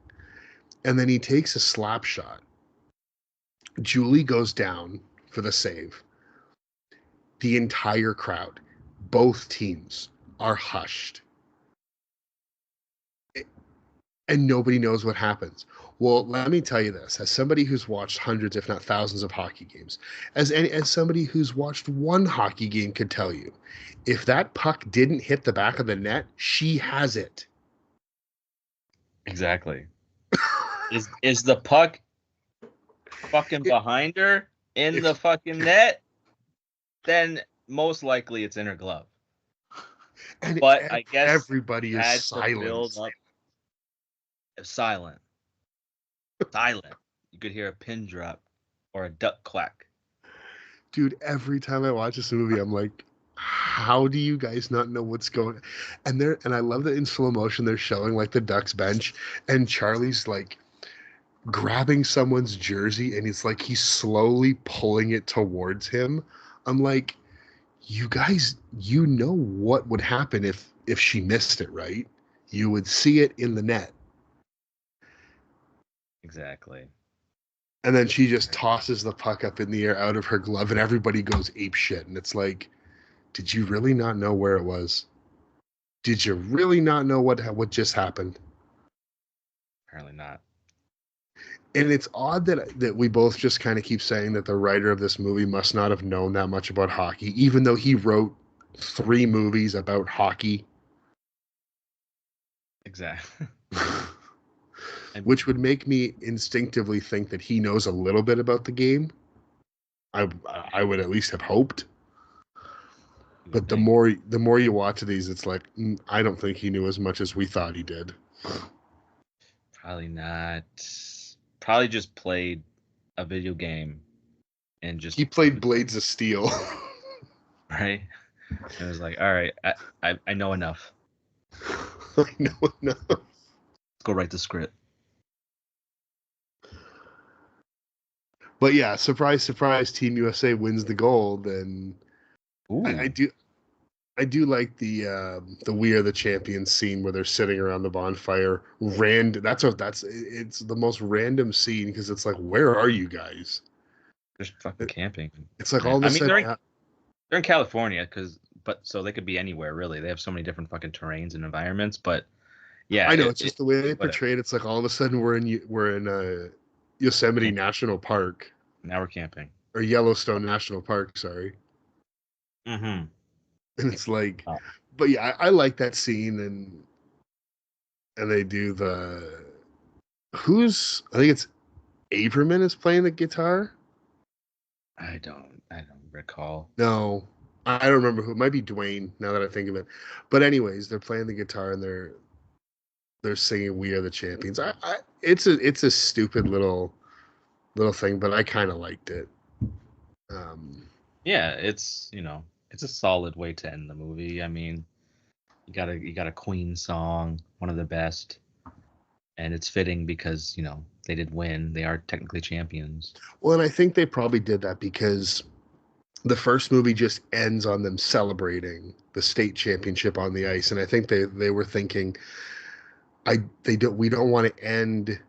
And then he takes a slap shot. Julie goes down for the save. The entire crowd, both teams, are hushed, and nobody knows what happens. Well, let me tell you this: as somebody who's watched hundreds, if not thousands, of hockey games, as somebody who's watched one hockey game could tell you, if that puck didn't hit the back of the net, she has it. Exactly. Is the puck fucking It- behind her in if the fucking net? Then most likely it's in her glove. and But I guess everybody you is had to build silent. up silent. Silent. You could hear a pin drop or a duck quack. Dude, every time I watch this movie, I'm like, how do you guys not know what's going on? And I love that in slow motion they're showing like the Ducks bench and Charlie's like grabbing someone's jersey and it's like he's slowly pulling it towards him. I'm like, you guys, you know what would happen if she missed it, right? You would see it in the net. Exactly. And then she just tosses the puck up in the air out of her glove and everybody goes ape shit. And it's like, did you really not know where it was? Did you really not know what just happened? Apparently not. And it's odd that we both just kind of keep saying that the writer of this movie must not have known that much about hockey, even though he wrote 3 movies about hockey, Exactly. I which would make me instinctively think that he knows a little bit about the game. I I would at least have hoped. you would But think. the more you watch these, it's like I don't think he knew as much as we thought he did. Probably not. Probably just played a video game and just He played Blades of Steel. right. And it was like, all right, I know enough. I know enough. Let's go write the script. But yeah, surprise, surprise, Team USA wins the gold, and I Ooh. do I do like the "We Are the Champions" scene where they're sitting around the bonfire. It's the most random scene because it's like, where are you guys? Just fucking camping. It's like all Yeah. of a I mean, sudden, they're in California, but so they could be anywhere really. They have so many different fucking terrains and environments. But yeah, I know it's just the way they whatever. portray it. It's like all of a sudden we're in Yosemite Camp- National Park Now we're camping. or Yellowstone National Park, sorry. Mm-hmm. And it's like, Oh, but yeah, I like that scene, and they do the I think it's Averman is playing the guitar. I don't recall. No, I don't remember who. It might be Dwayne now that I think of it. But anyways, they're playing the guitar and they're singing "We Are the Champions." It's a stupid little thing, but I kind of liked it. Um, Yeah, it's a solid way to end the movie. I mean, you got a Queen song, one of the best, and it's fitting because they did win. They are technically champions. well, and I think they probably did that because the first movie just ends on them celebrating the state championship on the ice, and I think they were thinking, they don't we don't want to end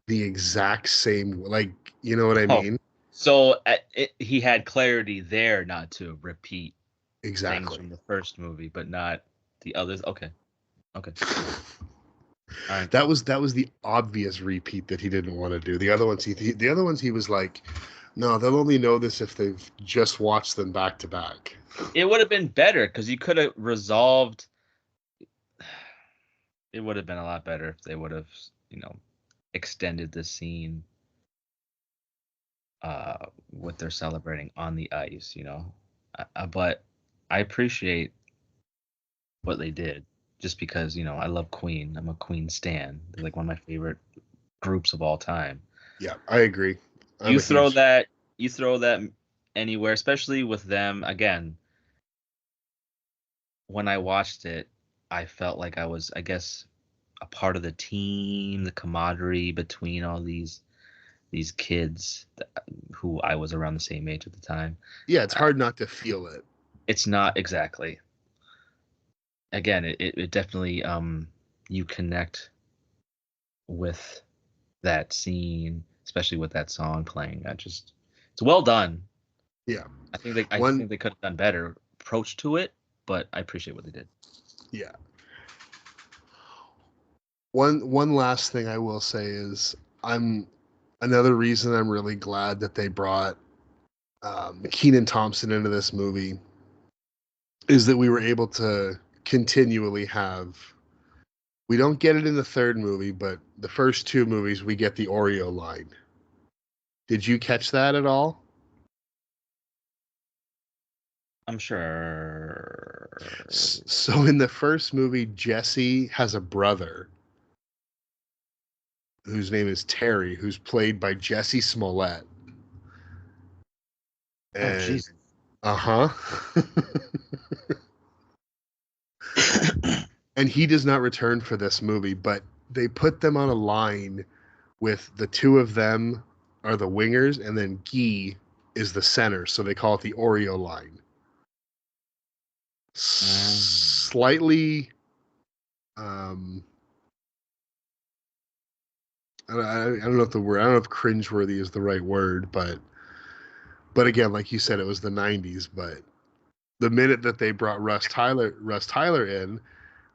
the exact same, like, you know what I Oh, mean? so he had clarity there not to repeat things Exactly. from the first movie, but not the others. Okay, okay, all right. That was the obvious repeat that he didn't want to do. The other ones he was like, no, they'll only know this if they've just watched them back to back. It would have been better because you could have resolved. It would have been a lot better if they would have, you know, extended the scene what they're celebrating on the ice, but I appreciate what they did just because, I love Queen. I'm a Queen stan. They're like one of my favorite groups of all time. Yeah, I agree. I'm You a throw huge that you throw that anywhere, especially with them again. When I watched it, I felt like I was, I guess, a part of the team, the camaraderie between all these kids who I was around the same age at the time. Yeah, it's Uh, hard not to feel it. it's not exactly. Again, it definitely you connect with that scene, especially with that song playing. It's well done. Yeah. I One think they could have done better approach to it, but I appreciate what they did. yeah. One last thing I will say is I'm another reason I'm really glad that they brought Keenan Thompson into this movie is that we were able to continually have We don't get it in the third movie, but the first two movies we get the Oreo line. Did you catch that at all? I'm sure. So in the first movie, Jesse has a brother whose name is Terry, who's played by Jesse Smollett. Oh, And jeez. uh-huh. And he does not return for this movie, but they put them on a line with the two of them are the wingers, and then Guy is the center, so they call it the Oreo line. Slightly, um, I don't know if the word, I don't know if cringeworthy is the right word, but again, like you said, it was the '90s. But the minute that they brought Russ Tyler in,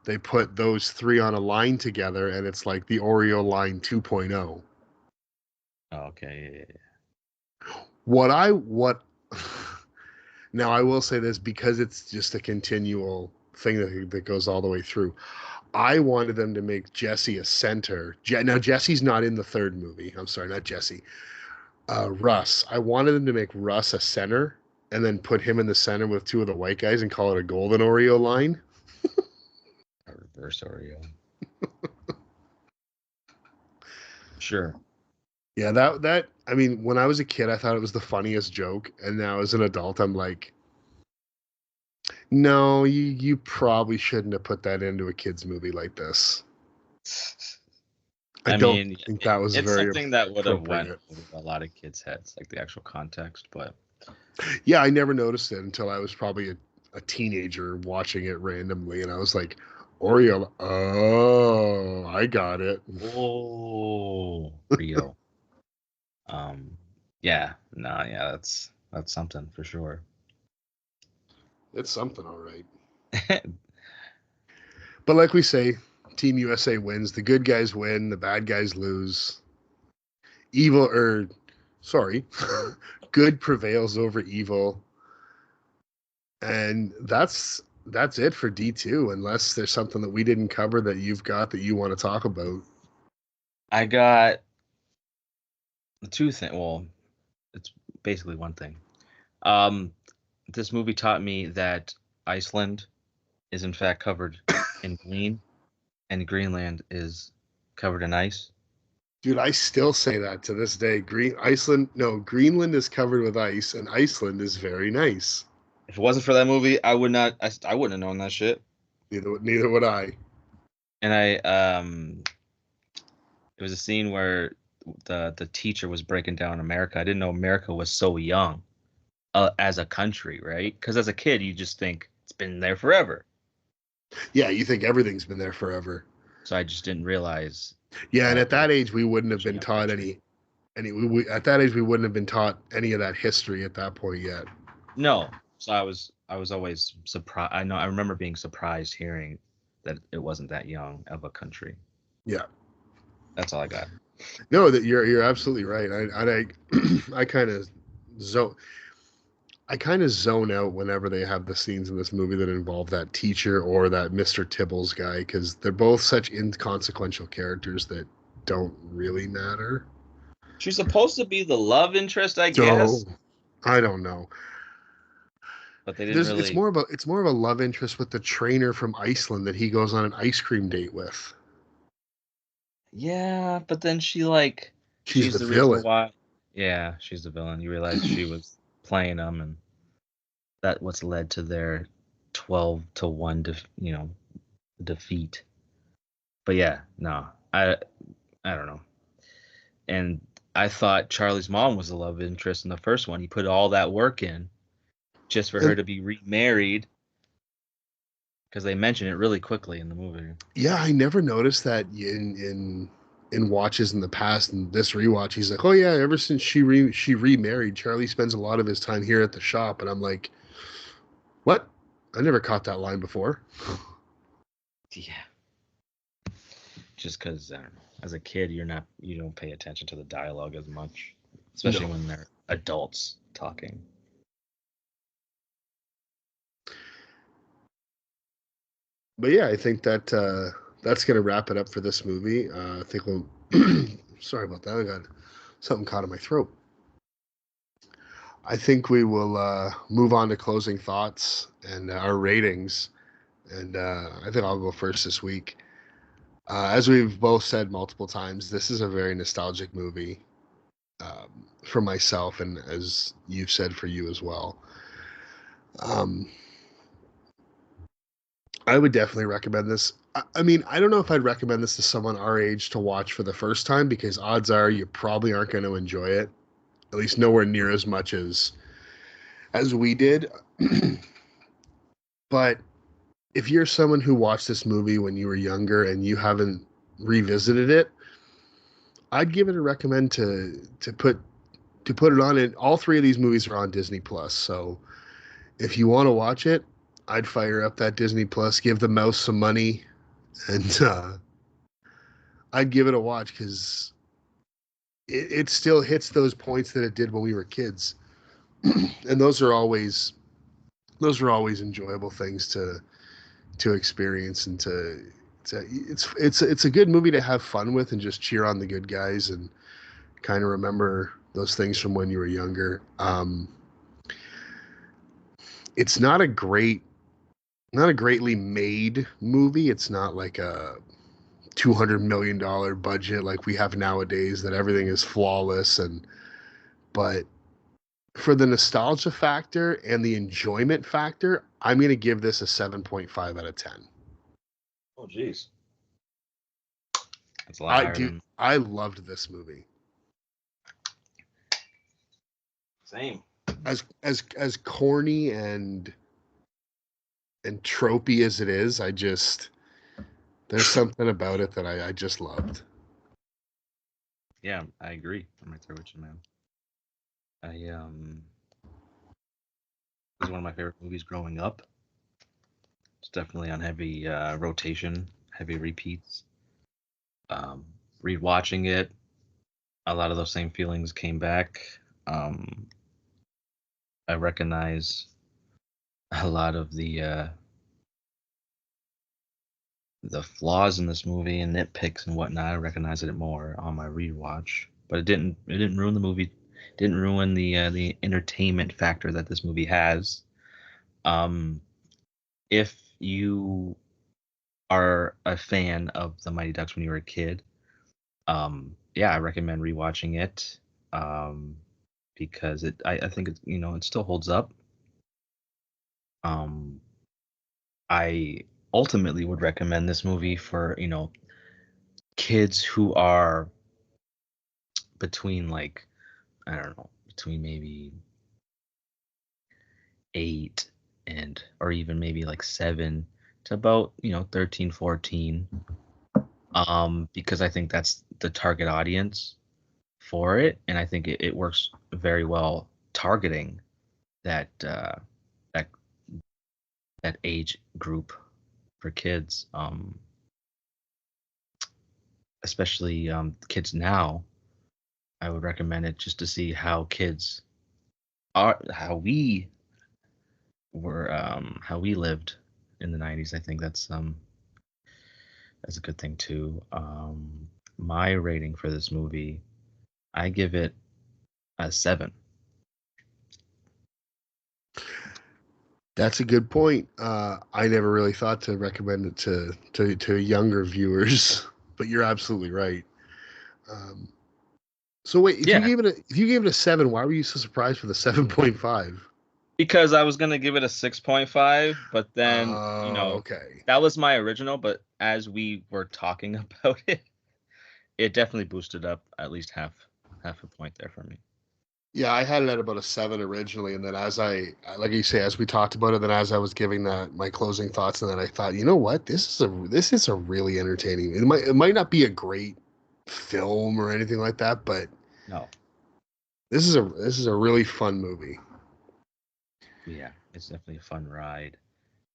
they put those three on a line together, and it's like the Oreo line 2.0. Okay. What now I will say this because it's just a continual thing that goes all the way through. I wanted them to make Jesse a center. Now Jesse's not in the third movie. I'm sorry, not Jesse. Russ. I wanted them to make Russ a center and then put him in the center with two of the white guys and call it a golden Oreo line. A reverse Oreo. Sure. Yeah, that I mean, when I was a kid, I thought it was the funniest joke, and now as an adult, I'm like, no, you probably shouldn't have put that into a kids movie like this. I I don't mean, think that was it's very something that would have went appropriate. over a lot of kids' heads, like the actual context. But Yeah, I never noticed it until I was probably a teenager watching it randomly, and I was like, Oreo. Oh, I got it. oh, Rio. Um, yeah, no, yeah, that's something for sure. It's something, all right. But like we say, Team USA wins. The good guys win. The bad guys lose. Evil, or sorry, good prevails over evil, and that's it for D2. Unless there's something that we didn't cover that you've got that you want to talk about. I got the two things. Well, it's basically one thing. Um, this movie taught me that Iceland is in fact covered in green, and Greenland is covered in ice. Dude, I still say that to this day. Greenland is covered with ice, and Iceland is very nice. If it wasn't for that movie, I would not. I wouldn't have known that shit. Neither would I. And it was a scene where the teacher was breaking down America. I didn't know America was so young as a country, right? Because as a kid, you just think it's been there forever. Yeah, you think everything's been there forever. So I just didn't realize Yeah, and that at it was that age, we wouldn't have such a been young taught country. any. At that age, we wouldn't have been taught any of that history at that point yet. No, so I was always surprised. I know I remember being surprised hearing that it wasn't that young of a country. Yeah, That's all I got. no, that you're absolutely right. I kind of zone I kind of zone out whenever they have the scenes in this movie that involve that teacher or that Mr. Tibbles guy because they're both such inconsequential characters that don't really matter. She's supposed to be the love interest, I So guess, I don't know. but they didn't There's really. it's more of a love interest with the trainer from Iceland that he goes on an ice cream date with. Yeah, but then She's she's the the reason villain. why. Yeah, she's the villain. You realize she was playing them, and that what's led to their 12-1 defeat. But yeah, no, I don't know. And I thought Charlie's mom was the love interest in the first one. He put all that work in just for her And to be remarried because they mention it really quickly in the movie. yeah, I never noticed that in watches in the past. And this rewatch, he's like, "Oh yeah, ever since she remarried, Charlie spends a lot of his time here at the shop." And I'm like, "What? I never caught that line before." Yeah, just because as a kid, you don't pay attention to the dialogue as much, especially No, when they're adults talking. but yeah, I think that that's going to wrap it up for this movie. I think we'll. Sorry about that. I got something caught in my throat. I think we will move on to closing thoughts and our ratings. And I think I'll go first this week. As we've both said multiple times, this is a very nostalgic movie for myself, and as you've said, for you as well. I would definitely recommend this. I mean, I don't know if I'd recommend this to someone our age to watch for the first time, because odds are you probably aren't going to enjoy it, at least nowhere near as much as we did. But if you're someone who watched this movie when you were younger and you haven't revisited it, I'd give it a recommend to put it on. And all three of these movies are on Disney Plus, so if you want to watch it, I'd fire up that Disney Plus, give the mouse some money, and I'd give it a watch, because it still hits those points that it did when we were kids, and those are always enjoyable things to experience, and it's a good movie to have fun with and just cheer on the good guys and kind of remember those things from when you were younger. It's not a greatly made movie. It's not like a $200 million budget like we have nowadays that everything is flawless, but for the nostalgia factor and the enjoyment factor, I'm going to give this a 7.5 out of 10. Oh, geez. That's a lot higher than... I loved this movie. Same. As corny and tropey as it is, there's something about it that I just loved. Yeah, I agree. I'm right there with you, man. It was one of my favorite movies growing up. It's definitely on heavy rotation, heavy repeats. Rewatching it, a lot of those same feelings came back. I recognize a lot of the flaws in this movie and nitpicks and whatnot. I recognize it more on my rewatch, but it didn't ruin the movie. Didn't ruin the entertainment factor that this movie has. If you are a fan of the Mighty Ducks when you were a kid, yeah, I recommend rewatching it, because I think it still holds up. I ultimately would recommend this movie for kids who are between, like, I don't know, between maybe 8 or even maybe like 7 to about 13, 14, because I think that's the target audience for it, and I think it works very well targeting that that that age group for kids, especially kids now. I would recommend it just to see how kids are, how we were, how we lived in the 90s. I think that's a good thing too. My rating for this movie, I give it a 7. That's a good point. I never really thought to recommend it to younger viewers, but you're absolutely right. So wait, if Yeah, you gave it a 7, why were you so surprised for the 7.5? because I was gonna give it a 6.5, but then Okay. that was my original. But as we were talking about it, it definitely boosted up at least half a point there for me. Yeah, I had it at about a 7 originally, and then like you say, as we talked about it, then as I was giving that my closing thoughts, and then I thought, you know what, this is a really entertaining. It might not be a great film or anything like that, but No, this is a really fun movie. yeah, it's definitely a fun ride.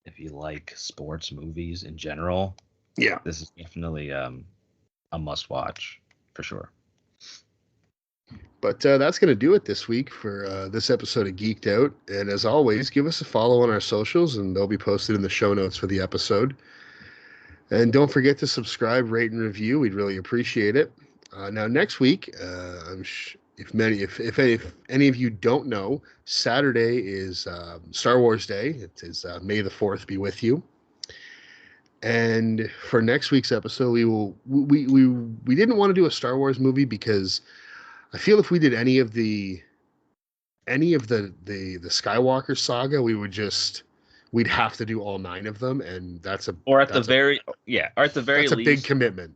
If you like sports movies in general, Yeah. this is definitely a must watch for sure. But that's going to do it this week for this episode of Geeked Out. And as always, give us a follow on our socials, and they'll be posted in the show notes for the episode. And don't forget to subscribe, rate, and review. We'd really appreciate it. Now, next week, if any of you don't know, Saturday is Star Wars Day. It is May the 4th be with you. And for next week's episode, we didn't want to do a Star Wars movie because I feel if we did any of the Skywalker saga, we'd have to do all 9 of them, and or at the that's a big commitment.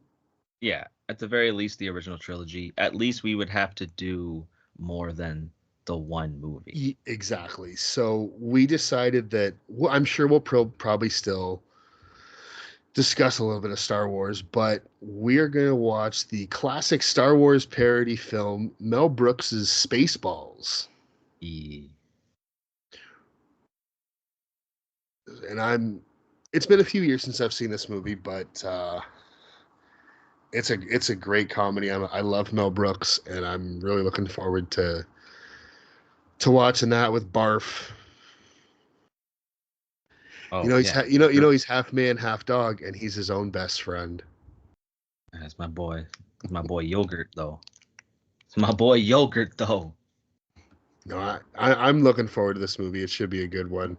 Yeah, at the very least, the original trilogy. At least we would have to do more than the one movie. Exactly. So we decided that I'm sure we'll probably still discuss a little bit of Star Wars, but we're going to watch the classic Star Wars parody film, Mel Brooks's Spaceballs. And it's been a few years since I've seen this movie, but it's a great comedy. I love Mel Brooks, and I'm really looking forward to watching that with Barf. Oh, he's half man, half dog, and he's his own best friend. That's my boy. It's my boy Yogurt, though. It's my boy Yogurt, though. No, I'm looking forward to this movie. It should be a good one.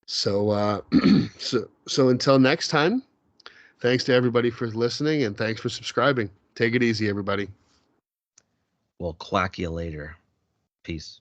So, so until next time, thanks to everybody for listening, and thanks for subscribing. Take it easy, everybody. We'll quack you later. Peace.